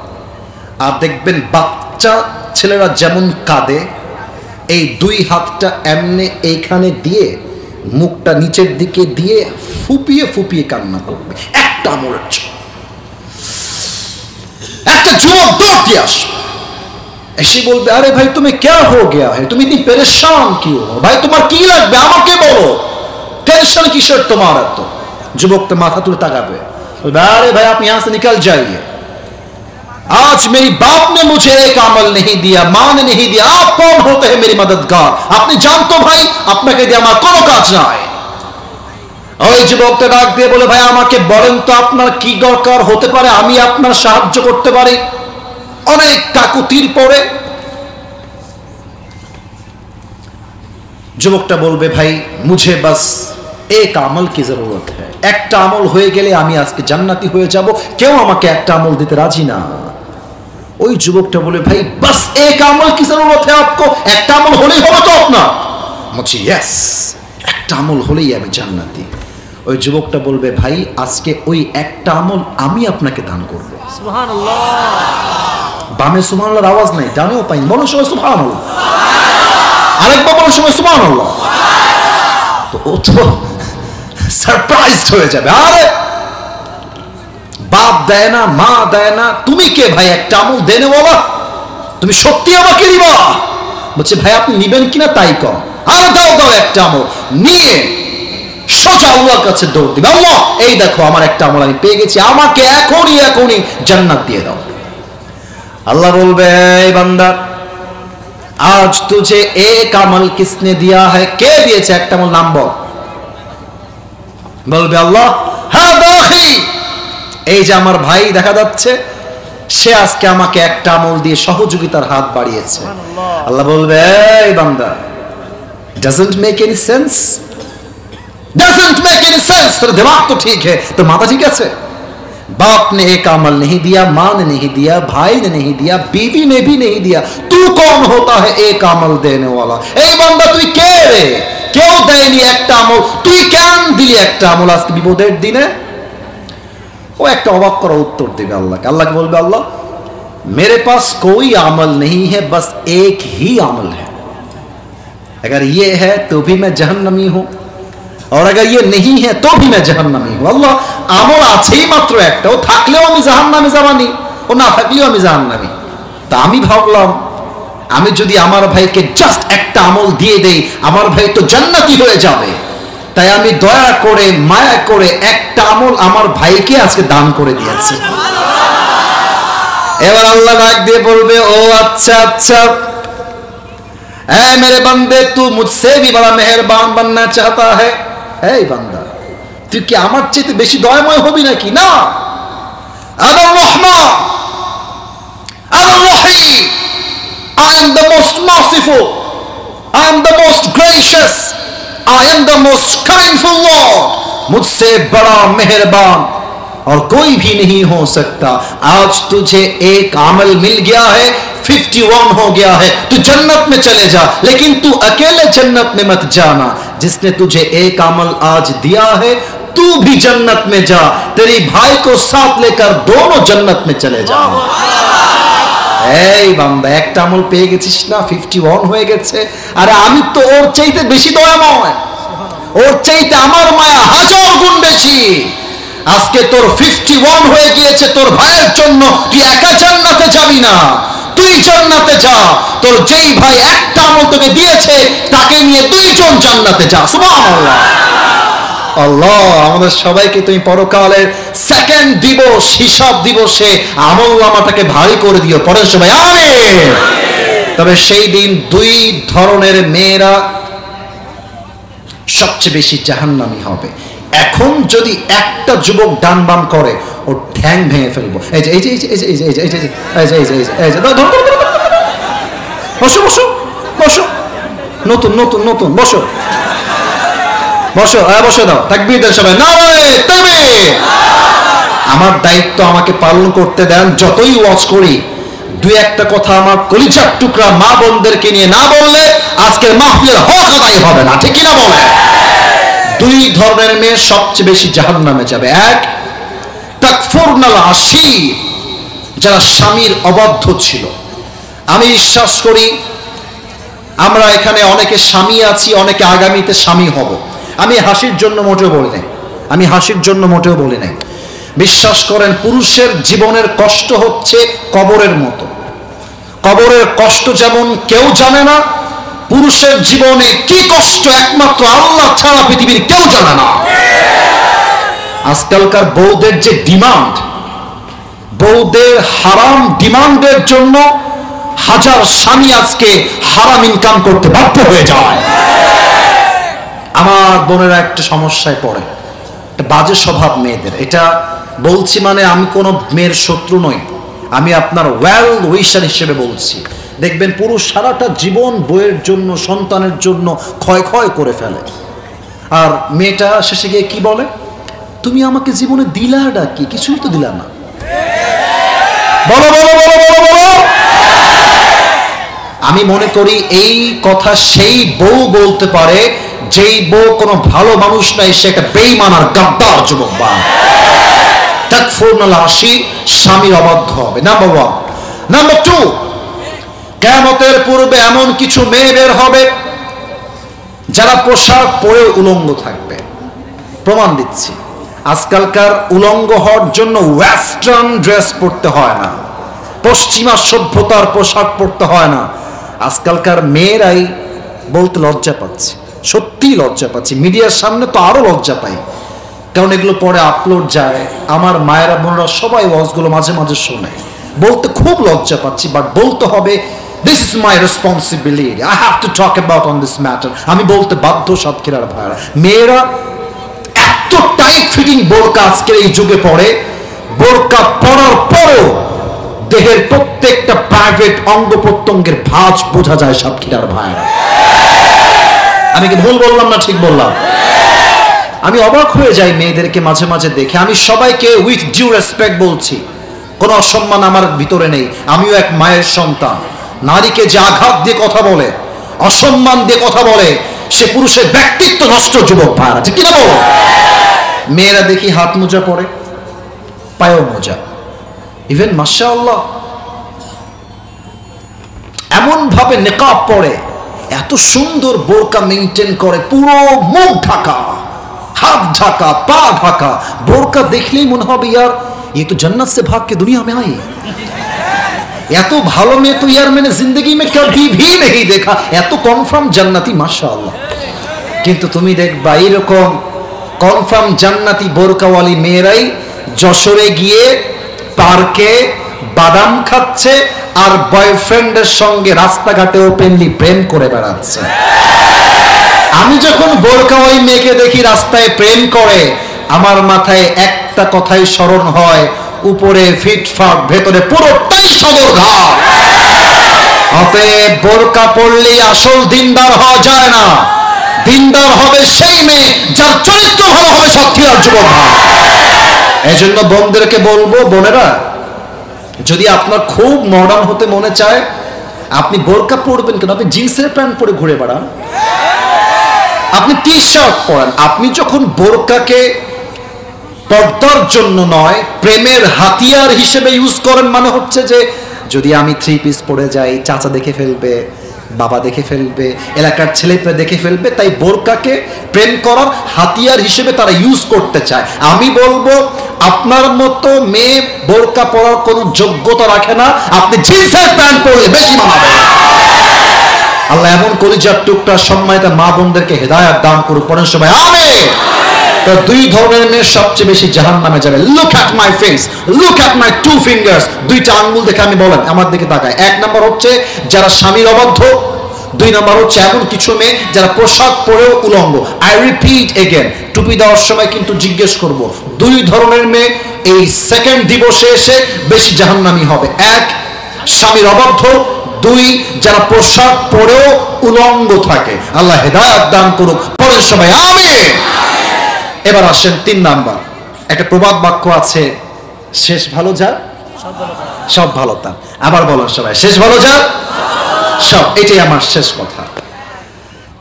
আর দেখবেন বাচ্চা ছেলেরা যেমন কাঁদে, এই 2 হাতটা এমনি এইখানে দিয়ে মুখটা নিচের দিকে দিয়ে ফুপিয়ে ফুপিয়ে কান্না করবে একটা আমলের জন্য। একটা যুবক দৌড় দিয়ে আসবে, এসে বলবে, আরে ভাই তুমি क्या हो गया है, তুমি ইতনি परेशान क्यों हो, ভাই তোমার কি লাগবে আমাকে বলো, টেনশন কিসের তোমার এত? যুবকটা মাথা তুলে তাকাবে, বলবে, আরে ভাই আপনি यहाँ से निकल जाइए, आज मेरी बाप ने मुझे एक अमल नहीं दिया, मां ने नहीं दिया, आप कौन होते हैं मेरी मददगार? আপনি জানতো ভাই আপনাকে দিয়ে আমার কোনো কাজ নাই। ওই যুবকটা ডাক দিয়ে বলে, ভাই আমাকে বলেন তো আপনার কি দরকার হতে পারে, আমি আপনার সাহায্য করতে পারি। অনেক কাকুতির পরে যুবকটা বলবে, ভাই মুঝে বাস এক আমল কি জরুরত হ্যায়, একটা আমল হয়ে গেলে আমি আজকে জান্নাতি হয়ে যাব, কেউ আমাকে একটা আমল দিতে রাজি না। ওই যুবকটা বলে, ভাই বাস এক আমল কি জরুরত হ্যায় আপকো, একটা আমল হলেই হবে তো আপনার? বলছি ইয়েস, একটা আমল হলেই আমি জান্নাতি। ওই যুবকটা বলবে, ভাই আজকে ওই একটা আমল আমি আপনাকে দান করব। সুবহানাল্লাহ। বামে সুবহানাল্লাহর আওয়াজ নাই, ডানেও পাই, বলো সবাই সুবহানাল্লাহ। আরেকবার বলো সবাই সুবহানাল্লাহ। তো ও তো সারপ্রাইজড হয়ে যাবে, আরে বাপ দেয় না, মা দেয় না, তুমি কে ভাই একটা আমল দেনে বলো, তুমি সত্যি আমাকে দিবা? বলছে, ভাই আপনি নিবেন কিনা তাই কম, আর দাও দাও একটা আমল। নিয়ে সোজা আল্লাহর কাছে দৌড় দিবে, আল্লাহ এই দেখো আমার একটা আমল আমি পেয়ে গেছি, আমাকে এখনই এখনই জান্নাত দিয়ে দাও। আল্লাহ বলবে, এই বান্দা आज तुझे एक अमल किसने दिया है, কে দিয়েছে একটা আমল নাম বল। বলবে আল্লাহ, হ্যাঁ দাখি, এই যে আমার ভাই দেখা যাচ্ছে সে আজকে আমাকে একটা আমল দিয়ে সহযোগিতার হাত বাড়িয়েছে। আল্লাহ বলবে, এই বান্দা doesn't make any sense, doesn't make any sense, তোর দিমাগ তো ঠিক है, তোর মাথা ঠিক আছে? बाप ने एक अमल नहीं दिया, मां ने नहीं दिया, भाई ने नहीं दिया, बीवी ने भी नहीं दिया, तू कौन होता है एक अमल देने वाला? এই বান্দা তুই কে রে? কেউ দেয়নি একটা আমল, তুই কেন দিলি একটা আমল আজকে বিপদের দিনে? ও একটা অবাক করা উত্তর দেবে আল্লাহকে। আল্লাহকে বলবে, আল্লাহ मेरे पास कोई अमल नहीं है, बस एक ही अमल है, अगर ये है तो भी मैं जहन्नमी हूं, और अगर ये नहीं है तो भी मैं जहन्नमी हूं। আল্লাহ আমল আছেই মাত্র একটা, ও থাকলেও আমি জাহান্নামে যাবানি, ও না থাকলেও আমি জাহান্নামী। তা আমি ভাবলাম আমি যদি আমার ভাইকে জাস্ট একটা আমল দিয়ে দেই, আমার ভাই তো জান্নাতি হয়ে যাবে, তাই আমি দয়া করে মায়া করে একটা আমল আমার ভাইকে আজকে দান করে দিয়েছি। এবার আল্লাহ ডাক দিয়ে বলবে, ও আচ্ছা আচ্ছা, ऐ मेरे बंदे तू मुझसे भी बड़ा मेहरबान बनना चाहता है? এই বান্দা তুই কি আমার চেয়ে বেশি দয়াময় হবি নাকি? না, আনা রহমান, আনা রহিম, I am the most merciful, I am the most gracious, I am the most kindful Lord, मुझसे बड़ा मेहरबान और कोई भी नहीं हो सकता। आज तुझे एक अमल मिल गया है, 51 हो गया है, तू जन्नत में चले जा, लेकिन तू अकेले जन्नत में मत जाना, जिसने तुझे एक अमल आज दिया है तू भी जन्नत में जा, तेरी भाई को साथ लेकर दोनों जन्नत में चले जा। এই বান্দা একটা আমল পেয়ে গেছিস না, 51 হয়ে গেছে, আরে আমি তো ওর চাইতে বেশি দয়াময়, ওর চাইতে আমার মায়া 1000 গুণ বেশি। আজকে তোর 51 হয়ে গিয়েছে, তোর ভাইয়ের জন্য তুই একা জান্নাতে যাবি না, তুই জান্নাতে যা, তোর যেই ভাই একটা আমল তোকে দিয়েছে তাকে নিয়ে দুইজন জান্নাতে যা। সুবহানাল্লাহ। আল্লাহ আমাদের সবাইকে তুমি পরকালের সেকেন্ড দিবস, হিসাব দিবসে আমলনামাটাকে ভারী করে দিও, পড়েন সবাই আমিন। তবে সেই দিন দুই ধরনের মেয়েরা সবচেয়ে বেশি জাহান্নামী হবে। এখন যদি একটা যুবক ডান বাম করে ও ঠ্যাং ভেঙে ফেলবো। এই যে এই যে এই যে এই যে এই যে এই যে এই যে এই যে এই যে এই যে বসো বসো বসো, নতুন নতুন নতুন বসো বসো, বসে দাও, তাকবীর দেন সবাই, নারে তাকবীর। আমার দায়িত্ব আমাকে পালন করতে দেন, যতই ওয়াজ করি দুই একটা কথা আমার কলিজার টুকরা মা বোনদেরকে নিয়ে না বললে আজকের মাহফিলের হক আদায় হবে না, ঠিক কিনা বলে? দুই ধরনের মেয়ে সবচেয়ে বেশি জাহান্নামে যাবে। এক, তাকফুরনাল আশীর, যারা স্বামীর অবাধ্য ছিল। আমি বিশ্বাস করি আমরা এখানে অনেকে স্বামী আছি, অনেকে আগামীতে স্বামী হব। আমি হাসির জন্য মোটেও বলি নাই, আমি হাসির জন্য মোটেও বলি নাই। বিশ্বাস করেন পুরুষের জীবনের কষ্ট হচ্ছে কবরের মতো, কবরের কষ্ট যেমন কেউ জানে না, পুরুষের জীবনে কি কষ্ট একমাত্র আল্লাহ ছাড়া পৃথিবীর কেউ জানে না। আজকালকার বউদের যে ডিমান্ড, বউদের হারাম ডিমান্ডের জন্য হাজার স্বামী আজকে হারাম ইনকাম করতে বাধ্য হয়ে যায়। আমার বোনেরা একটা সমস্যায় পড়ে, একটা বাজে স্বভাব মেয়েদের। এটা বলছি মানে আমি কোনো মেয়ের শত্রু নই, আমি আপনার ওয়েল উইশার হিসেবে বলছি। দেখবেন পুরুষ সারাটা জীবন বউয়ের জন্য সন্তানের জন্য ক্ষয় ক্ষয় করে ফেলে, আর মেয়েটা শেষে গিয়ে কি বলে, তুমি আমাকে জীবনে দিলাটা কি, কিছুই তো দিলা না। বলো বলো বলো বলো বলো। আমি মনে করি এই কথা সেই বউ বলতে পারে যেই বউ কোনো ভালো মানুষ নাই, সে একটা বেঈমান আর গাদ্দার যুবক। তাকফুরুল আশি, স্বামীর অবাধ্য হবে। নাম্বার 1। নাম্বার 2, কিয়ামতের পূর্বে এমন কিছু মেয়ে বের হবে যারা পোশাক পরে উলঙ্গ থাকবে। প্রমাণ দিচ্ছি, আজকালকার উলঙ্গ হওয়ার জন্য ওয়েস্টার্ন ড্রেস পরতে হয় না, পশ্চিমা সভ্যতার পোশাক পরতে হয় না। আজকালকার মেয়েরাই বলতে লজ্জা পাচ্ছে, সত্যি লজ্জা পাচ্ছি। মিডিয়ার সামনে তো আরো লজ্জা পাই, কারণ এগুলো পরে আপলোড যায়। আমার মায়েরা বোনরা সবাই ওয়াজগুলো মাঝে মাঝে শোনে, বলতে খুব লজ্জা পাচ্ছি, বাট বলতে হবে। This is my responsibility, I have to talk about on this matter. আমি বলতে বাধ্য। সাতক্ষীরার ভাইরা, মেয়েরা এত টাইট ফিটিং বোরকা আজকের এই যুগে পড়ে, বোরকা পরার পরও দেহের প্রত্যেকটা প্রাইভেট অঙ্গ প্রত্যঙ্গের ভাঁজ বোঝা যায়। সাতক্ষীরার ভাইরা, আমি কি ভুল বললাম না ঠিক বললাম? আমি অবাক হয়ে যাই মেয়েদেরকে মাঝে মাঝে দেখে। আমি সবাইকে উইথ ডিউ রেসপেক্ট বলছি, কোনো অসম্মান আমার ভিতরে নেই। আমিও এক মায়ের সন্তান। নারীকে যে আঘাত দিয়ে কথা বলে, অসম্মান দিয়ে কথা বলে, সে পুরুষের ব্যক্তিত্ব নষ্ট। যুবক ভাইরা, ঠিক কিনা বলো? মেয়েরা দেখি হাত মোজা পরে, পায়েও মোজা, ইভেন মাশাআল্লাহ এমন ভাবে নিকাব পরে, এত সুন্দর বোরকা মেইনটেইন করে, পুরো মুখ ঢাকা, हाथ ढाका, पा ढाका, बोरका देखले मन होबे यार ये तो जन्नत से भाग के दुनिया में आई। এত ভালো মেয়ে তো यार मैंने जिंदगी में कभी भी नहीं देखा, এত কনফার্ম জান্নাতি মাশাআল্লাহ। কিন্তু তুমি দেখবা এরকম কনফার্ম জান্নাতি বোরকাওয়ালি মেয়েরাই যশোরে গিয়ে পার্কে বাদাম খাচ্ছে আর বয়ফ্রেন্ডের সঙ্গে রাস্তাঘাটে ওপেনলি প্রেম করে বেড়াচ্ছে। আমি যখন বোরকাওয়ালি মেয়েকে দেখি রাস্তায় প্রেম করে, আমার মাথায় একটা কথাই স্মরণ হয়, উপরে ফিটফাট, ভেতরে পুরোটাই সদরঘাট। অতএব বোরকা পড়লে আসল দিনদার হওয়া যায় না। দিনদার হবে সেই মেয়ে যার চরিত্র ভালো হবে। সাতক্ষীরার যুবক ভাই, এজন্য বোনদেরকে বলবো, বোনেরা যদি আপনার খুব মডার্ন হতে মনে চায়, আপনি বোরকা পরবেন কেন? আপনি জিন্সের প্যান্ট পরে ঘুরে বেড়ান, আপনি টি শার্ট পরেন। আপনি যখন বোরকাকে পর্দার জন্য নয়, প্রেমের হাতিয়ার হিসেবে ইউজ করেন, মানে হচ্ছে যে যদি আমি 3 পিস পরে যাই, চাচা দেখে ফেলবে, বাবা দেখে ফেলবে, এলাকার ছেলেপেলে দেখে ফেলবে, তাই বোরকাকে প্রেম করার হাতিয়ার হিসেবে তারা ইউজ করতে চায়। আমি বলবো আপনার মতো মেয়ে বোরকা পরার কোনো যোগ্যতা রাখে না, আপনি জিন্সের প্যান্ট পরলে বেশি মানাবে। আল্লাহ এমন কলিজার টুকরা সম্মানিত মা বোনদেরকে হেদায়েত দান করুক, পড়েন সবাই আমিন। তো দুই ধরনের মেয়ে সবচেয়ে বেশি জাহান্নামে যাবে। Look at my face, look at my 2 fingers, দুইটা আঙ্গুল দেখে আমি বলেন আমার দিকে তাকায়। 1 নাম্বার হচ্ছে যারা স্বামীর অবাধ্য, 2 নাম্বার হচ্ছে এমন কিছু মেয়ে যারা পোশাক পরেও উলঙ্গ। আই রিপিট এগেন, টুপি দেওয়ার সময় কিন্তু জিজ্ঞেস করব, 2 ধরনের মেয়ে এই সেকেন্ড দিবসে এসে বেশি জাহান্নামী হবে। 1 স্বামীর অবাধ্য, 2 যারা পোশাক পরেও উলঙ্গ থাকে। আল্লাহ হেদায়েত দান করুক, পড়েন সবাই আমিন। এবার আসেন 3 নাম্বার। একটা প্রবাদ বাক্য আছে, শেষ ভালো যার সব ভালো তার। আবার বলেন সবাই, শেষ ভালো যার সব। এটাই আমার শেষ কথা।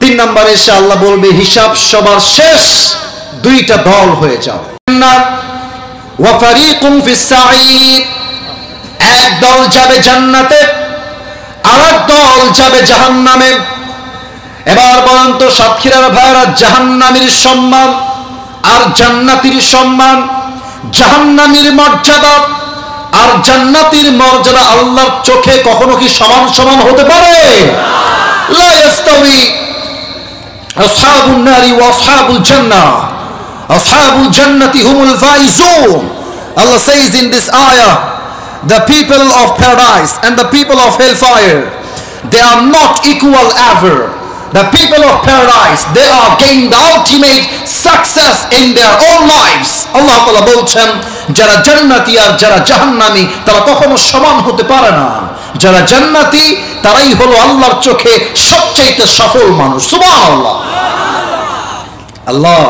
3 নাম্বারে এসে আল্লাহ বলবে, হিসাব সবার শেষ, 2টা দল হয়ে যাও। ওয়া ফারিকুম ফিস সাঈদ, এক দল যাবে জান্নাতে, আরেক দল যাবে জাহান্নামে। এবার বলেন তো সাতক্ষীরার ভাইরা, জাহান্নামীর সম্মান আর জান্নাতীর সম্মান, জাহান্নামীর মর্যাদা আর জান্নাতীর মর্যাদা আল্লাহর চোখে কখনো কি সমান সমান হতে পারে? লা ইস্তাওয়ি আসহাবুন নারি ওয়া আসহাবুল জান্নাহ, আসহাবুল জান্নাতি হুমুল Faizun. Allah says in this ayah, the people of paradise and the people of hellfire, they are not equal ever. The people of paradise, they are gaining the ultimate success in their own lives. Allah Ta'ala বলছেন যারা জান্নাতি আর যারা জাহান্নামী তারা কখনো সমান হতে পারে না। যারা জান্নাতি তারাই হলো আল্লাহর চোখে সবচেয়ে সফল মানুষ। সুবহানাল্লাহ। আল্লাহ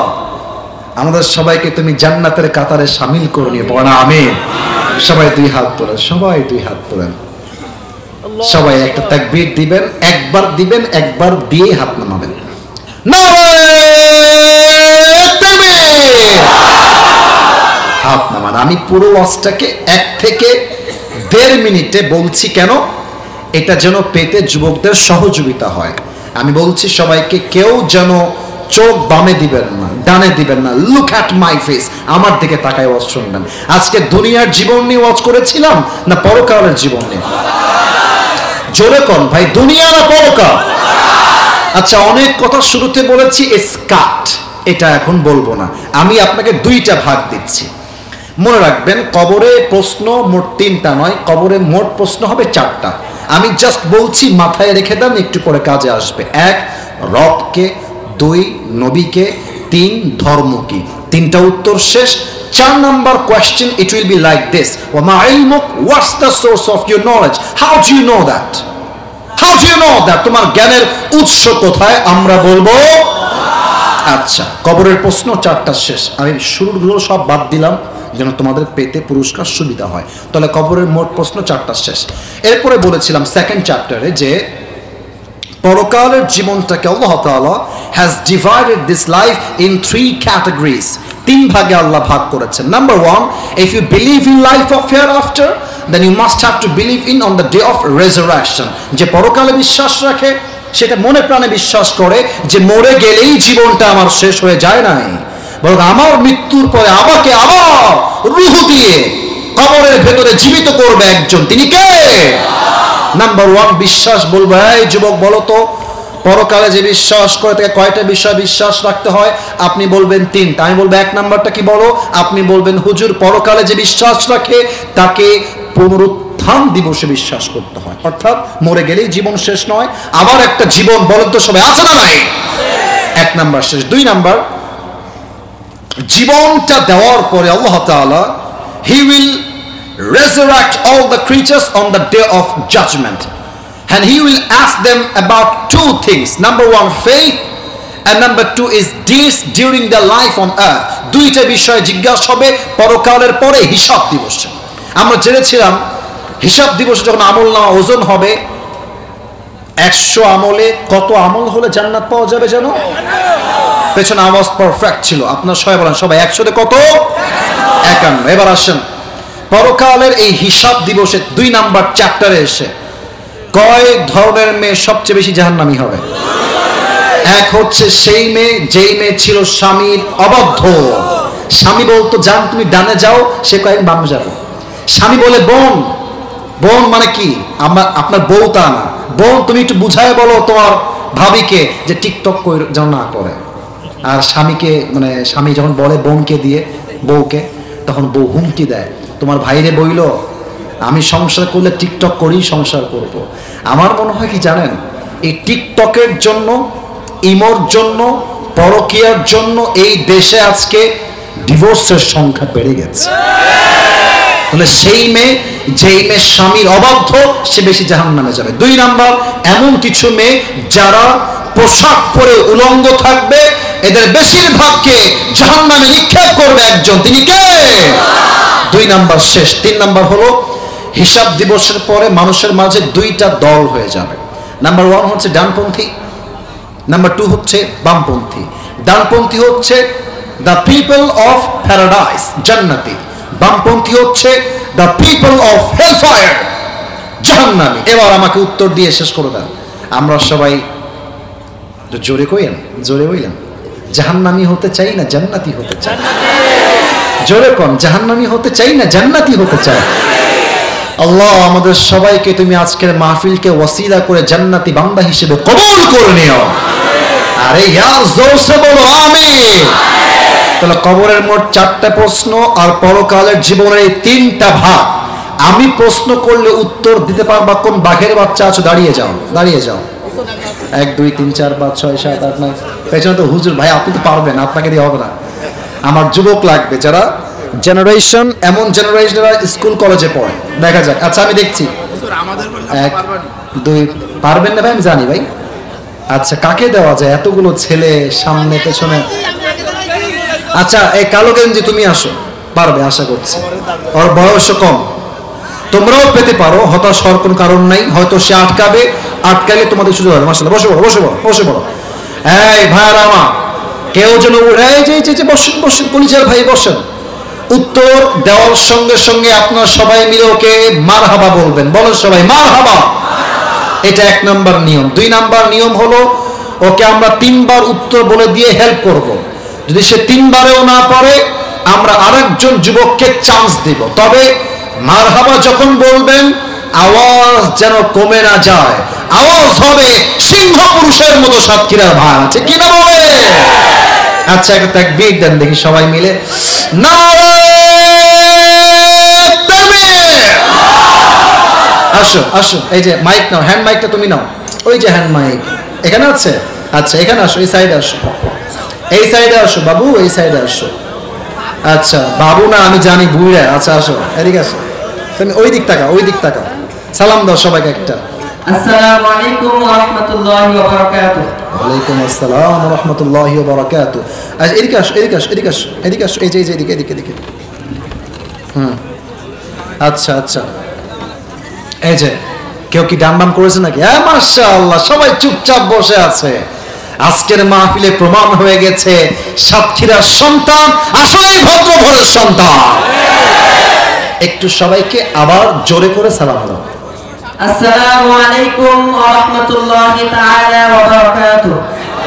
আমাদের সবাইকে তুমি জান্নাতের কাতারে শামিল করে নিয়ে পড়া আমিন। সবাই দুই হাত তোলেন, সবাই দুই হাত তোলেন। সবাই একটা তাকবীর দিবেন, একবার দিবেন, একবার দিয়ে হাত নামাবেন। হাত নামান। আমি পুরো ওয়াজটাকে 1 থেকে 1.5 মিনিটে বলছি কেন? এটা যেন পেতে যুবকদের সহযোগিতা হয়। আমি বলছি সবাইকে কেউ যেন চোখ বামে দিবেন না, ডানে দিবেন না। লুক অ্যাট মাই ফেস, আমার দিকে তাকায় ওয়াজ শুনবেন। আজকে দুনিয়ার জীবন নিয়ে ওয়াজ করেছিলাম না পরকালের জীবন নিয়ে? জোরে কোন ভাই, দুনিয়া না পরকাল? আচ্ছা, অনেক কথা শুরুতে বলেছি, স্কাট, এটা এখন বলবো না। আমি আপনাকে 2টা ভাগ দিচ্ছি। মনে রাখবেন কবরে প্রশ্ন মোট 3টা নয়, কবরে মোট প্রশ্ন হবে 4টা। আমি জাস্ট বলছি, মাথায় রেখে দেন, একটু পরে কাজে আসবে। 1 রবকে, 2 নবীকে, 3 ধর্ম কি। 3টা উত্তর শেষ। 4 number question, it will be like this: ওয়া ইলমুক, what's the source of your knowledge? How do you know that? How do you know that? তোমার জ্ঞানের উৎস কোথায়? আমরা বলবো। আচ্ছা, কবরের প্রশ্ন 4টা শেষ। আমি শুরুগুলো সব বাদ দিলাম যেন তোমাদের পেতে পুরস্কার সুবিধা হয়। তাহলে কবরের মোট প্রশ্ন 4টা শেষ। এরপরে বলেছিলাম সেকেন্ড চ্যাপ্টারে যে পরকালের জীবনটাকে আল্লাহ তাআলা has divided this life in 3 categories. 3 ভাগে আল্লাহ ভাগ করেছেন। Number 1, if you believe in life of hereafter, then you must have to believe in on the day of resurrection. যে পরকালে বিশ্বাস রাখে সেটা মনে প্রাণে বিশ্বাস করে যে মরে গেলেই জীবনটা আমার শেষ হয়ে যায় নাই, বরং আমার মৃত্যুর পরে আমাকে আবার রূহ দিয়ে কবরের ভেতরে জীবিত করবে একজন। তিনি কে? নাম্বার 1 বিশ্বাস। বলবো, এই যুবক বলো তো, পরকালে যে বিশ্বাস করে তাকে কয়টা বিষয় বিশ্বাস রাখতে হয়? আপনি বলবেন 3টা। আমি বলবো 1 নাম্বারটা কি বলো? আপনি বলবেন হুজুর পরকালে যে বিশ্বাস রাখে তাকে পুনরুত্থান দিবসে বিশ্বাস করতে হয়, অর্থাৎ মরে গেলেই জীবন শেষ নয়, আবার একটা জীবন। বলেন তো সবাই, আছে না নাই? 1 নাম্বার শেষ। 2 নাম্বার, জীবনটা দেওয়ার পরে আল্লাহ তাআলা he will resurrect all the creatures on the day of judgment, and he will ask them about 2 things. Number 1, faith, and number 2 is deeds during their life on earth. 2টা বিষয় জিজ্ঞাসা হবে পরকালের পরে হিসাব দিবসে। আমরা জেনেছিলাম হিসাব দিবসে যখন আমলনামা ওজন হবে, 100 আমলে কত আমল হলে জান্নাত পাওয়া যাবে জানো? পেছনে আওয়াজ পারফেক্ট ছিল। আপনার সবাই বলেন, সবাই 100 কত? 51। এবার আসেন পরকালের এই হিসাব দিবসে 2 নাম্বার চ্যাপ্টারে এসে কয় ধরনের মেয়ে সবচেয়ে বেশি জাহান্নামী হবে? 1 হচ্ছে সেই মেয়ে যেই মেয়ে ছিল স্বামীর অবাধ্য। স্বামী বলতো যান তুমি ডানে যাও, সে কয়েক বামে যাবো। স্বামী বলে বোন, বোন মানে কি? আপনার বউ তা না, বোন তুমি একটু বুঝায় বলো তোমার ভাবিকে যে টিকটক যেন না করে। আর স্বামীকে মানে স্বামী যখন বলে বোনকে দিয়ে বউকে, তখন বউ হুমকি দেয়, তোমার ভাইরে বইল আমি সংসার করলে টিকটক করেই সংসার করব। আমার মনে হয় কি জানেন, এই টিকটকের জন্য, ইমোর জন্য, পরকীয়ার জন্য এই দেশে আজকে ডিভোর্সের সংখ্যা বেড়ে গেছে। তাহলে সেই মেয়ে যেই মেয়ে স্বামীর অবাধ্য সে বেশি জাহান্নামে যাবে। 2 নাম্বার, এমন কিছু মেয়ে যারা পোশাক পরে উলঙ্গ থাকবে, এদের বেশিরভাগকে জাহান্নামে নিক্ষেপ করবে একজন। তিনি কে? 2 নাম্বার শেষ। 3 নাম্বার হলো হিসাব দিবসের পরে মানুষের মাঝে 2টা দল হয়ে যাবে। নাম্বার 1 হচ্ছে ডানপন্থী, নাম্বার 2 হচ্ছে বামপন্থী। ডানপন্থী হচ্ছে দ্য পিপল অফ প্যারাডাইস, জান্নাতি। বামপন্থী হচ্ছে দ্য পিপল অফ হেলফায়ার, জাহান্নামী। এবার আমাকে উত্তর দিয়ে শেষ করে দেন। আমরা সবাই জোরে কইলেন, জোরে বললেন, জাহান্নামী হতে চাই না জান্নাতি হতে চাই? জোরে কোন, জাহান্নামী হতে চাই না জান্নাতি হতে চাই? আল্লাহ আমাদের সবাইকে তুমি আজকের মাহফিলকে ওয়াসিলা করে জান্নাতি বান্দা হিসেবে কবুল করে নিও। আরে ইয়ার জোরসে বলো আমিন। তাহলে কবরের মোট 4টা প্রশ্ন আর পরকালের জীবনের এই 3টা ভাগ, আমি প্রশ্ন করলে উত্তর দিতে পারবা কোন বাঘের বাচ্চা আছো? দাঁড়িয়ে যাও, দাঁড়িয়ে যাও। 1 2 3 4 5 6 7 8 9 পেছনে তো হুজুর ভাই, আপনি তো পারবেন, আপনাকে দিয়ে হবে না। আমার যুবক লাগবে, যারা জেনারেশন, এমন জেনারেশন যারা স্কুল কলেজে পড়ে। দেখা যাক। আচ্ছা আমি দেখছি 1 2 পারবেন না ভাই, আমি জানি ভাই। আচ্ছা কাকে দেওয়া যায়, এতগুলো ছেলে সামনে পেছনে। আচ্ছা এই কালো গেঞ্জি তুমি আসো, পারবে আশা করছি, ওর বয়সও কম, তোমরাও পেতে পারো, হতাশ হওয়ার কোনো কারণ নাই। হয়তো সে আটকাবে, আটকালে তোমাদের সুযোগ হবে। মাশাআল্লাহ, বসে পড়ো, বসে পড়ো, বসে পড়ো। এই ভাইরা আমার, কেউ যেন এই যে বসেন, বসেন কলিজার ভাই, বসেন। উত্তর দেওয়ার সঙ্গে সঙ্গে আপনারা সবাই মিলে ওকে মারহাবা বলবেন। বলেন সবাই মারহাবা। এটা 1 নাম্বার নিয়ম। 2 নাম্বার নিয়ম হলো ওকে আমরা 3 বার উত্তর বলে দিয়ে হেল্প করব। যদি সে 3 বারেও না পারে, আমরা আরেকজন যুবককে চান্স দিব। তবে মারহাবা যখন বলবেন, আওয়াজ যেন কমে না যায়, আওয়াজ হবে সিংহ পুরুষের মতো। সাতক্ষীরার ভাই আছে কিনা বলে? আচ্ছা একটা তাকবীর দেন দেখি সবাই মিলে। নারে তাকবীর। আসো আসো, এই যে মাইক নাও, হ্যান্ড মাইকটা তুমি নাও। ওই যে হ্যান্ড মাইক এখানে আছে। আচ্ছা এখানে আসো, এই সাইডে আসো, এই সাইডে আসো বাবু, এই সাইডে আসো। আচ্ছা বাবু না, আমি জানি বুড়া। আচ্ছা আসো, এদিকে আসো, তুমি ওই দিক তাকাও, ওই দিক তাকাও। সালাম দাও সবাইকে একটা। আসসালামু আলাইকুম ওয়া রাহমাতুল্লাহি ওয়া বারাকাতুহু। ওয়ালাইকুম আসসালাম ওয়া রাহমাতুল্লাহি ওয়া বারাকাতুহু। আচ্ছা এদিকে আসো, এদিকে আসো, এদিকে আসো, এদিকে আসো, এই যে এদিকে, এদিকে, এদিকে। আচ্ছা আচ্ছা, এই যে কেউ কি ডান বাম করেছে নাকি? হ্যাঁ মাশাআল্লাহ, সবাই চুপচাপ বসে আছে। আজকের মাহফিলে প্রমাণ হয়ে গেছে সাতক্ষীরার সন্তান আসলেই ভদ্র ঘরের সন্তান। একটু সবাইকে আবার জোরে করে সালাম দাও। আসসালামু আলাইকুম ওয়া রাহমাতুল্লাহি তাআলা ওয়া বারাকাতুহু।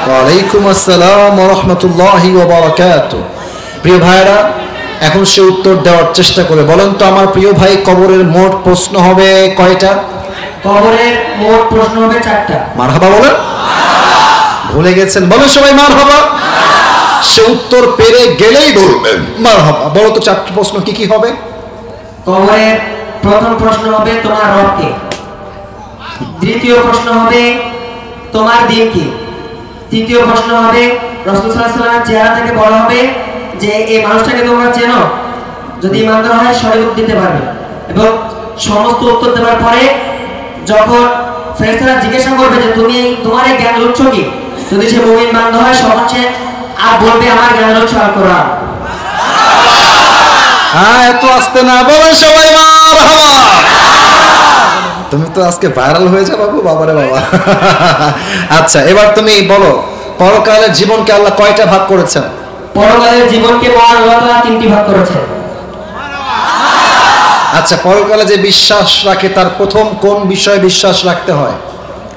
ওয়া আলাইকুম আসসালাম ওয়া রাহমাতুল্লাহি ওয়া বারাকাতুহু। প্রিয় ভাইরা, এখন সে উত্তর দেওয়ার চেষ্টা করে। বলেন তো আমার প্রিয় ভাই, কবরের মোট প্রশ্ন হবে কয়টা? কবরের মোট প্রশ্ন হবে 4টা। মারহাবা বলেন। ভুলে গেছেন? বলেন সবাই মারহাবা। সে উত্তর পেরে গেলেই বলবেন মারহাবা। বলো তো 4টা প্রশ্ন কি কি হবে? কবরের প্রথম প্রশ্ন হবে তোমার রব কে। দ্বিতীয় প্রশ্ন হবে তোমার দিন কি। তৃতীয় প্রশ্ন হবে রাসূল সাল্লাল্লাহু আলাইহি ওয়াসাল্লামের চেহারা থেকে বলা হবে যে এই মানুষটাকে তোমরা চেনো? যদি ইমানদার হয় সঠিক উত্তর দিতে পারবে। এবং সমস্ত উত্তর দেওয়ার পরে যখন ফেরেশতারা জিজ্ঞাসা করবে যে তুমি তোমার এই জ্ঞানের উৎস কি, যদি সে মুমিন বান্দা হয় সবচেয়ে আর বলবে আমার জ্ঞানের উৎস আল কোরআন। হ্যাঁ এত আসতে না, বলেন সবাই মারহাবা। তুমি তো আজকে ভাইরাল হয়ে যাবে বাবু, বাবারে বাবা। আচ্ছা এবার তুমি বলো, পরকালের জীবনকে আল্লাহ কয়টা ভাগ করেছেন? পরকালের জীবনকে মহান আল্লাহ তাআলা 3টি ভাগ করেছেন। আচ্ছা পরকালে যে বিশ্বাস রাখে তার প্রথম কোন বিষয়ে বিশ্বাস রাখতে হয়?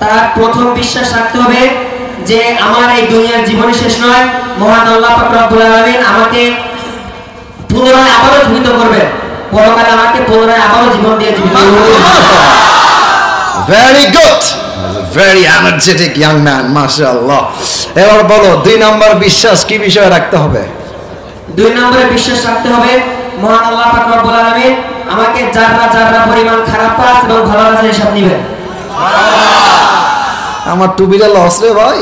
তার প্রথম বিশ্বাস রাখতে হবে যে আমার এই দুনিয়ার জীবন শেষ নয়, মহান আল্লাহ পাক রব্বুল আলামিন আমাকে পুনরায় আবারও জীবিত করবেন, পরকালে আমাকে পুনরায় আবারও জীবন দিয়ে জীবিত করবেন। Very good, very energetic young man, মাশাআল্লাহ। এবার বলো 2 নম্বর বিশ্বাস কি বিষয়ে রাখতে হবে? 2 নম্বরে বিশ্বাস রাখতে হবে মহান আল্লাহ পাক রব্বুল আলামিন আমাকে যাররা যাররা পরিমাণ খারাপ কাজ এবং ভালো কাজের হিসাব নেবেন। আমার টুবিটা লস রে ভাই।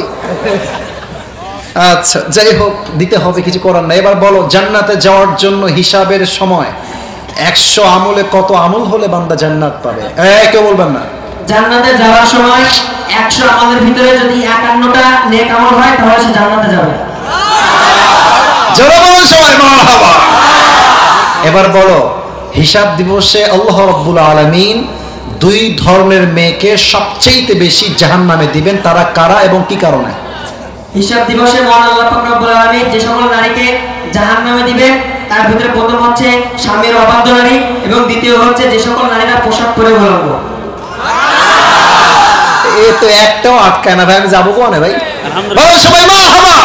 আচ্ছা যাই হোক, দিতে হবে, কিছু করার নাই। এবার বলো জান্নাতে যাওয়ার জন্য হিসাবের সময় 100 আমলে কত আমল হলে বান্দা জান্নাত পাবে? কেউ বলবেন না। জান্নাতে যাওয়ার সময় 100 আমলের ভিতরে যদি 51টা নেক আমল হয় তাহলে সে জান্নাতে যাবে। জোরে বলুন সবাই মারহাবা। এবার বলো হিসাব দিবসে আল্লাহ রাব্বুল আলামিন 2 ধরনের মেয়েকে সবচেয়ে বেশি জাহান্নামে দিবেন, তারা কারা এবং কি কারণে? হিসাব দিবসে মহান আল্লাহ পাক রব্বুল আলামিন যে সকল নারীকে জাহান্নামে দিবেন তার ভিতরে প্রথম হচ্ছে স্বামীর অবাধ্য নারী এবং দ্বিতীয় হচ্ছে যে সকল নারীরা পোশাক পরে উলঙ্গ। এ তো একটাও আটকায় না ভাই, আমি যাবো কোনে ভাই? বলো সবাই মারহাবা।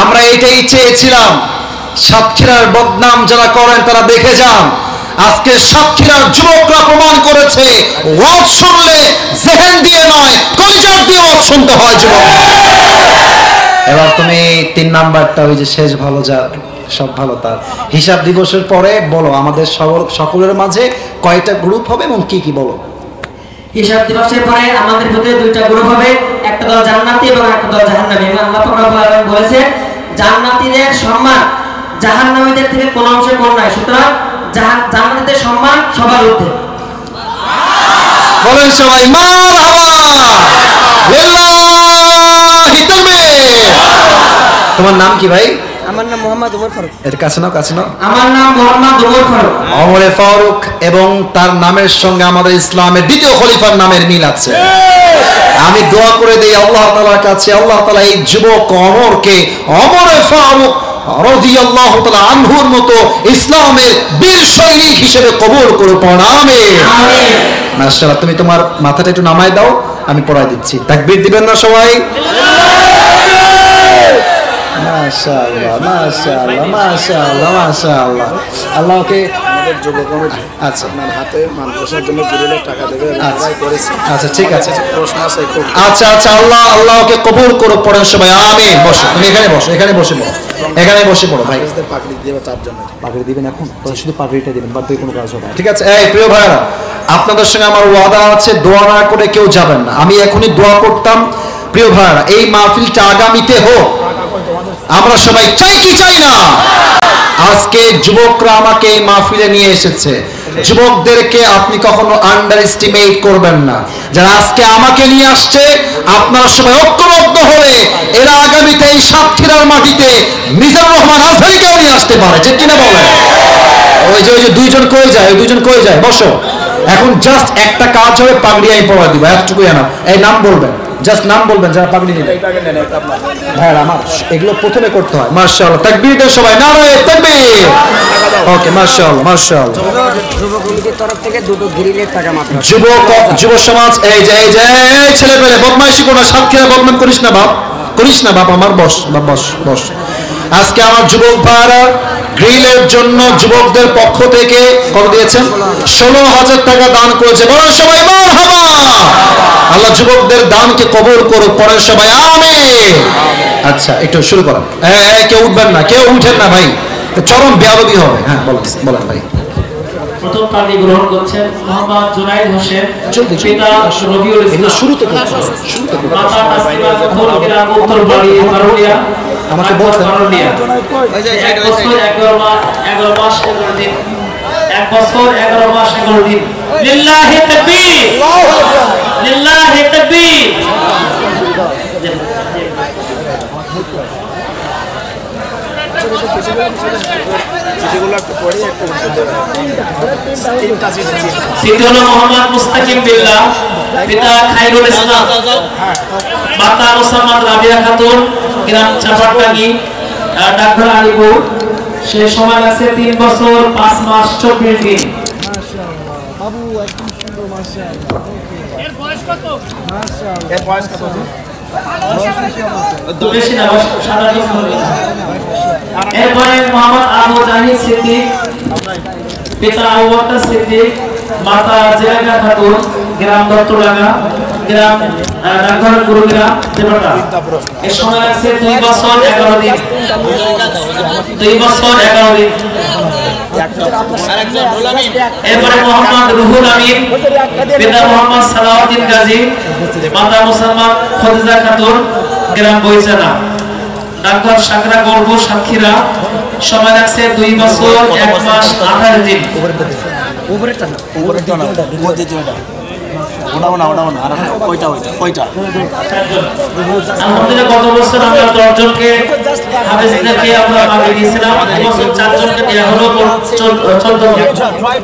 আমরা এটাই চেয়েছিলাম, সাতক্ষীরার বদনাম যারা করেন তারা দেখে যান। আজকে সাতক্ষীরার যুবকরা প্রমাণ করেছে ওয়াজ শুনলে জেহেন দিয়ে নয় কলিজার দিয়ে ওয়াজ শুনতে হয় যুবক। এবার তুমি 3 নাম্বারটা, ওই যে শেষ ভালো যার সব ভালো। তার হিসাব দিবসের পরে বলো আমাদের সকলের মাঝে কয়টা গ্রুপ হবে এবং কি কি বলো। হিসাব দিবসের পরে আমাদের ভিতরে দুইটা গ্রুপ হবে, একটা দল জান্নাতি এবং একটা দল জাহান্নামী। এবং আল্লাহ পাক রব্বুল আলামিন বলেছে জান্নাতীদের সম্মান জাহান্নামীদের থেকে কোনো অংশে কম নয়, সুতরাং জান্নাতীদের সম্মান সবার ঊর্ধ্বে। বলেন সবাই মারহাবা লিল্লাহি তাকবীর। তোমার নাম কি ভাই? আমার নাম মোহাম্মদ ওমর ফারুক। এর কাছে নাও, কাছে নাও। আমার নাম মোহাম্মদ ওমর ফারুক। ওমর ফারুক এবং তার নামের সঙ্গে আমাদের ইসলামের দ্বিতীয় খলিফার নামের মিল আছে। আমি দোয়া করে দেই আল্লাহ তাআলার কাছে, আল্লাহ তাআলা এই যুবক ওমরকে ওমর ফারুক রাদিয়াল্লাহু তাআলা আনহুর মতো ইসলামের বীর সৈনিক হিসেবে কবুল করে পড়ুন, আমিন। মাশাআল্লাহ। তুমি তোমার মাথাটা একটু নামায় দাও, আমি পড়াই দিচ্ছি। তাকবীর দিবেন না সবাই? মাশাআল্লাহ মাশাআল্লাহ মাশাআল্লাহ মাশাআল্লাহ। আল্লাহকে আমাদের যুব কমিটি আচ্ছা আপনার হাতে মাদ্রাসার জন্য 2 লাখ টাকা দেবে আমি করেছি। আচ্ছা ঠিক আছে, প্রশ্ন আছে একটু। আচ্ছা আচ্ছা, আল্লাহকে কবুল করো, পড়েন সবাই আমিন। বসো, তুমি এখানে বসো, এখানে বসে পড়ো, এখানে বসে পড়ো ভাই। পাগড়ি দেবে তার জন্য। পাগড়ি দিবেন এখন? তো শুধু পাগড়িটা দিবেন, বাদ দিয়ে কোনো কাজ হবে না, ঠিক আছে? এই প্রিয় ভাইরা, আপনাদের সঙ্গে আমার ওয়াদা আছে, দোয়া না করে কেউ যাবেন না। আমি এখনই দোয়া করতাম। প্রিয় ভাইরা, এই মাহফিলটা আগামীতে হোক, আমরা সবাই চাই কি চাই না? আজকে যুবকরা আমাকে এই মাহফিলে নিয়ে এসেছে। যুবকদেরকে আপনি কখনো আন্ডার এস্টিমেট করবেন না। যারা আজকে আমাকে নিয়ে আসছে, আপনারা সবাই ঐক্যবদ্ধ হলে এরা আগামীতে এই সাতক্ষীরার মাটিতে মিজানুর রহমান আজহারীকেও নিয়ে আসতে পারে, ঠিক কিনা বলেন? ওই যে দুইজন কই যায়, ওই দুইজন কই যায়, বসো। এখন জাস্ট একটা কাজ হবে, পাগড়ি আমি পড়া দিব, এতটুকুই না। এই নাম বলবেন, জাস্ট নাম বলবেন যারা পাগড়ি নেবে। ভাই আমার এগুলো প্রথমে করতে হয়। মাশাআল্লাহ, তাকবীর দেন সবাই, নারায়ে তাকবীর। ওকে, মাশাআল্লাহ মাশাআল্লাহ। যুব কমিটির তরফ থেকে 2 গ্রিলের টাকা মাত্র। যুব সমাজ, এই যে ছেলে পেলে বদমাইশি করো না, সাতক্ষীরা বদনাম করিস না বাপ, করিস না বাপ আমার। বস বাপ, বস বস। আজকে আমার যুবক ভাইরা গ্রিলের জন্য যুবকদের পক্ষ থেকে কত দিয়েছেন? 16,000 টাকা দান করেছে। বলেন সবাই মারহাবা। আল্লাহ যুবকদের দানকে কবুল করুক, পড়েন সবাই আমিন। আচ্ছা, একটু শুরু করেন। কেউ উঠবেন না, কেউ উঠেন না ভাই, চরম বেয়াদবি হবে। হ্যাঁ বলেন ভাই। প্রথম পানি গ্রহণ করছেন মোহাম্মদ জুনাইদ হোসেন, পিতা রবিউল ইসলাম, শুরুতে মাতা তাসলিমা খাতুন, গ্রাম উত্তর বারুলিয়া, আমাকে বলতে বারুলিয়া। 1 বছর 11 মাস 11 দিন, 1 বছর 11 মাস 11 দিন। লিল্লাহি তাকবীর, লিল্লাহি তাকবীর। তৃতীয় হলো মোহাম্মদ মুস্তাকিম বিল্লাহ, পিতা খায়রুল ইসলাম, মাতা মুসাম্মাদ রাবিয়া খাতুন, গ্রাম চাপাটাঙ্গি, ডাকঘর আলিপুর। সে সময় আছে 3 বছর 5 মাস 24 দিন। এর বয়স কত? এর বয়স কত? বেশি না, 27 হবে। এরপরে মোহাম্মদ আবু জাহিদ সিদ্দিক, পিতা আবু বকর সিদ্দিক, মাতা জেলেখা খাতুন, গ্রাম দত্তডাঙ্গা, গ্রাম ডাকঘর গুরুগ্রাম, দেবতা। এর সময় আছে 2 বছর 11 দিন, 2 বছর 11 দিন। এরপরে মোহাম্মদ রুহুল আমিন, পিতা মোহাম্মদ সালাউদ্দিন গাজী, মাতা মুসাম্মাদ খদিজা খাতুন, গ্রাম বইচানা, ডাকঘর সাকরা গর্ভ সাতক্ষীরা। সময় লাগছে 2 বছর 1 মাস 28 দিন। আলহামদুলিল্লাহ, গত বছর আমরা 10 জনকে হাফেজদেরকে আমরা আগে দিয়েছিলাম, এই বছর 4 জনকে দেওয়া হলো, 14 ভাই।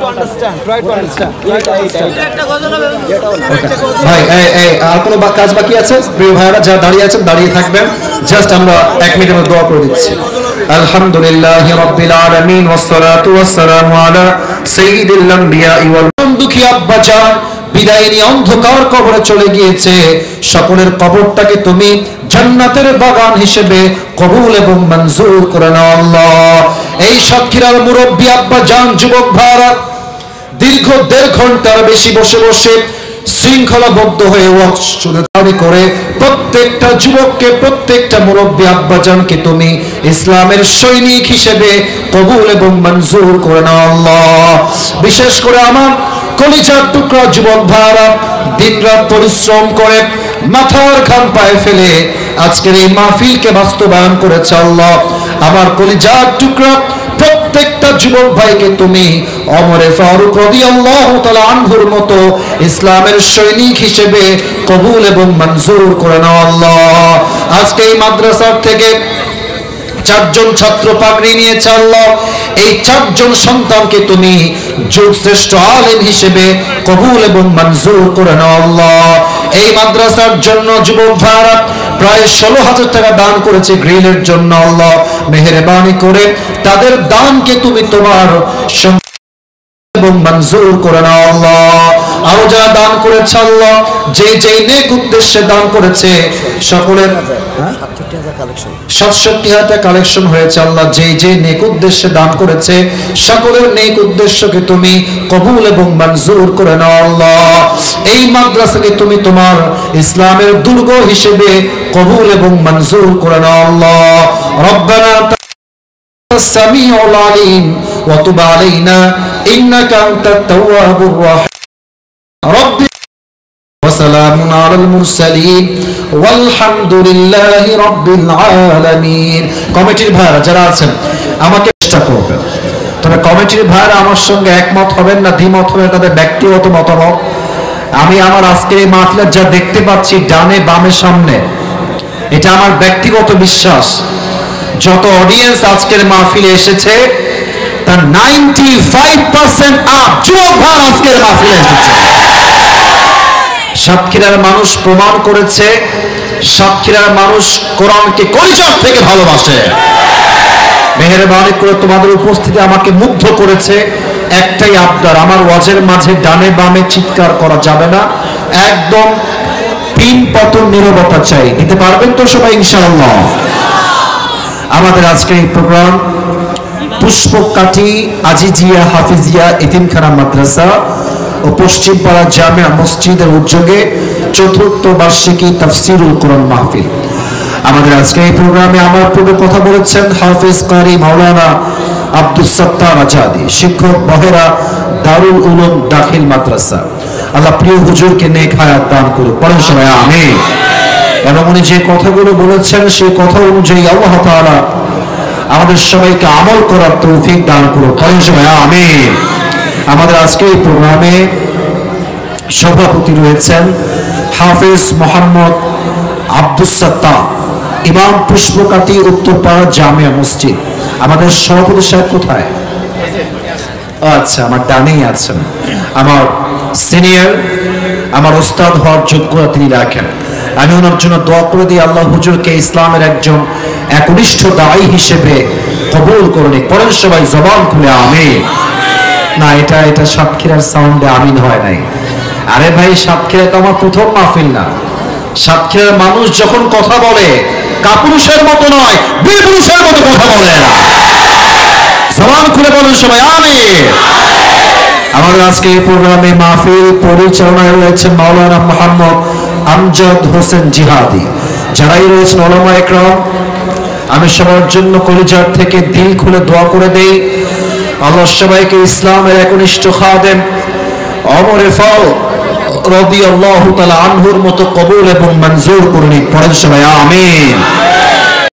আর কোনো কাজ বাকি আছে? প্রিয় ভাইরা যারা দাঁড়িয়ে আছেন দাঁড়িয়ে থাকবেন, জাস্ট আমরা 1 মিনিটের দোয়া করে দিচ্ছি। আলহামদুলিল্লাহি রাব্বিল আলামিন ওয়াসসালাতু ওয়াসসালামু আলা সাইয়্যিদিল আমবিয়া ওয়াল দুঃখী আব্বা জান বিদায় নিয়ে অন্ধকার কবরে চলে গিয়েছে। সকলের কবরটাকে তুমি জান্নাতের বাগান হিসেবে কবুল এবং মঞ্জুর করে নাও আল্লাহ। এই সাতক্ষীরার মুরব্বী আব্বা জান, যুবক ভাইরা দীর্ঘ 1.5 ঘন্টার বেশি বসে বসে শৃঙ্খলাবদ্ধ হয়ে ওয়াজ শুনে মেহেরবানি করে প্রত্যেকটা যুবককে, প্রত্যেকটা মুরব্বী আব্বাজানকে তুমি ইসলামের সৈনিক হিসেবে কবুল এবং মঞ্জুর করে নাও আল্লাহ। বিশেষ করে আমার কলিজার টুকরা যুবক ভাইরা দিনরাত পরিশ্রম করে মাথার ঘাম পায়ে ফেলে আজকের এই মাহফিলকে বাস্তবায়ন করেছে আল্লাহ। আমার কলিজার টুকরা প্রত্যেকটা যুবক ভাইকে তুমি ওমরে ফারুক রাদিয়াল্লাহু তাআলা আনহুর মতো ইসলামের সৈনিক হিসেবে কবুল এবং মঞ্জুর করে নাও আল্লাহ। আজকে এই মাদ্রাসার থেকে 4 জন ছাত্র পাগড়ি নিয়েছে আল্লাহ। এই 4 জন সন্তানকে তুমি যুগশ্রেষ্ঠ আলেম হিসেবে কবুল এবং মঞ্জুর করে নাও আল্লাহ। এই মাদ্রাসার জন্য যুবক ভাইরা প্রায় 16,000 টাকা দান করেছে গ্রিলের জন্য আল্লাহ। মেহেরবানি করে তাদের দানকে তুমি তোমার এবং মঞ্জুর করে নাও আল্লাহ। আরো যারা দান করেছে আল্লাহ, যে যে নেক উদ্দেশ্যে দান করেছে সকলের 67,000 কালেকশন হয়েছে আল্লাহ। যে যে নেক উদ্দেশ্যে দান করেছে সকলের নেক উদ্দেশ্যকে তুমি কবুল এবং মঞ্জুর করে নাও আল্লাহ। এই মাদ্রাসাকে তুমি তোমার ইসলামের দুর্গ হিসেবে কবুল এবং মঞ্জুর করে নাও আল্লাহ। রব্বানা সামিউল আলিম ওয়া তুব আলাইনা ইন্নাকা আনতাত তাওয়াবুর রাহিম। রব্বি وسلام على المرسلين والحمد لله رب العالمين। কমিটির ভাইরা যারা আছেন আমাকে চেষ্টা করবেন, তবে কমিটির ভাইরা আমার সঙ্গে একমত হবেন না, দ্বিমত হবে তাদের ব্যক্তিগত মতামত। আমি আমার আজকে এই মাহফিলে যা দেখতে পাচ্ছি ডানে বামে সামনে, এটা আমার ব্যক্তিগত বিশ্বাস। যত অডিয়েন্স আজকের মাহফিলে এসেছে তার 95% আপ যুবক ভাই আজকের মাহফিলে এসেছে। সাতক্ষীরার মানুষ প্রমাণ করেছে, সাতক্ষীরার মানুষ কোরআনকে কলিজার থেকে ভালোবাসে। মেহেরবানি করে তোমাদের উপস্থিতি আমাকে মুগ্ধ করেছে। একটাই আবদার, আমার ওয়াজের মাঝে ডানে বামে চিৎকার করা যাবে না, একদম পিন পতন নীরবতা চাই। দিতে পারবেন তো সবাই ইনশাআল্লাহ? আমাদের আজকের এই প্রোগ্রাম পুষ্পকাঠি আজিজিয়া হাফিজিয়া এতিমখানা মাদ্রাসা ও পশ্চিমপাড়া জামিয়া মসজিদের উদ্যোগে 4th বার্ষিকী তাফসিরুল কোরআন মাহফিল। আমাদের আজকে এই প্রোগ্রামে আমার পূর্বে কথা বলেছেন হাফেজ কারি মাওলানা আব্দুস সাত্তার আজাদি, শিক্ষক বহেরা দারুল উলুম দাখিল মাদ্রাসা। আল্লাহ প্রিয় হুজুরকে নেক হায়াত দান করুন, পড়েন সবাই আমিন। এবং উনি যে কথাগুলো বলেছেন সেই কথা অনুযায়ী আল্লাহ তাআলা আমাদের সবাইকে আমল করার তৌফিক দান করুন, পড়েন সবাই আমিন। আমাদের আজকে এই প্রোগ্রামে সভাপতি রয়েছেন হাফেজ মোহাম্মদ আব্দুস সাত্তার, ইমাম পুষ্পকাঠি উত্তরপাড়া জামিয়া মসজিদ। আমাদের সভাপতি সাহেব কোথায়? আচ্ছা, আমার ডানেই আছেন। আমার সিনিয়র, আমার ওস্তাদ হওয়ার যোগ্যতা তিনি রাখেন। আমি ওনার জন্য দোয়া করে দিই, আল্লাহ হুজুরকে ইসলামের একজন একনিষ্ঠ দায়ী হিসেবে কবুল করে নিক, পড়েন সবাই জবান খুলে আমিন। না, এটা সাতক্ষীরার সাউন্ডে আমিন হয় নাই। আরে ভাই, সাতক্ষীরা তো আমার প্রথম মাহফিল না। সাতক্ষীরার মানুষ যখন কথা বলে কাপুরুষের মতো নয়, বীরপুরুষের মতো কথা বলে না। জবান খুলে বলেন সবাই আমিন। আমাদের আজকে এই প্রোগ্রামে মাহফিল পরিচালনায় রয়েছেন মাওলানা মোহাম্মদ আমজাদ হোসেন জিহাদি। যারাই রয়েছেন ওলামা একরাম, আমি সবার জন্য কলিজার থেকে দিল খুলে দোয়া করে দেই, আল্লাহ সবাইকে ইসলামের একনিষ্ঠ খাদেম ওমরে ফারুক রাদিয়াল্লাহু তাআলা আনহুর মতো কবুল এবং মঞ্জুর করুন, পড়েন সবাই আমিন।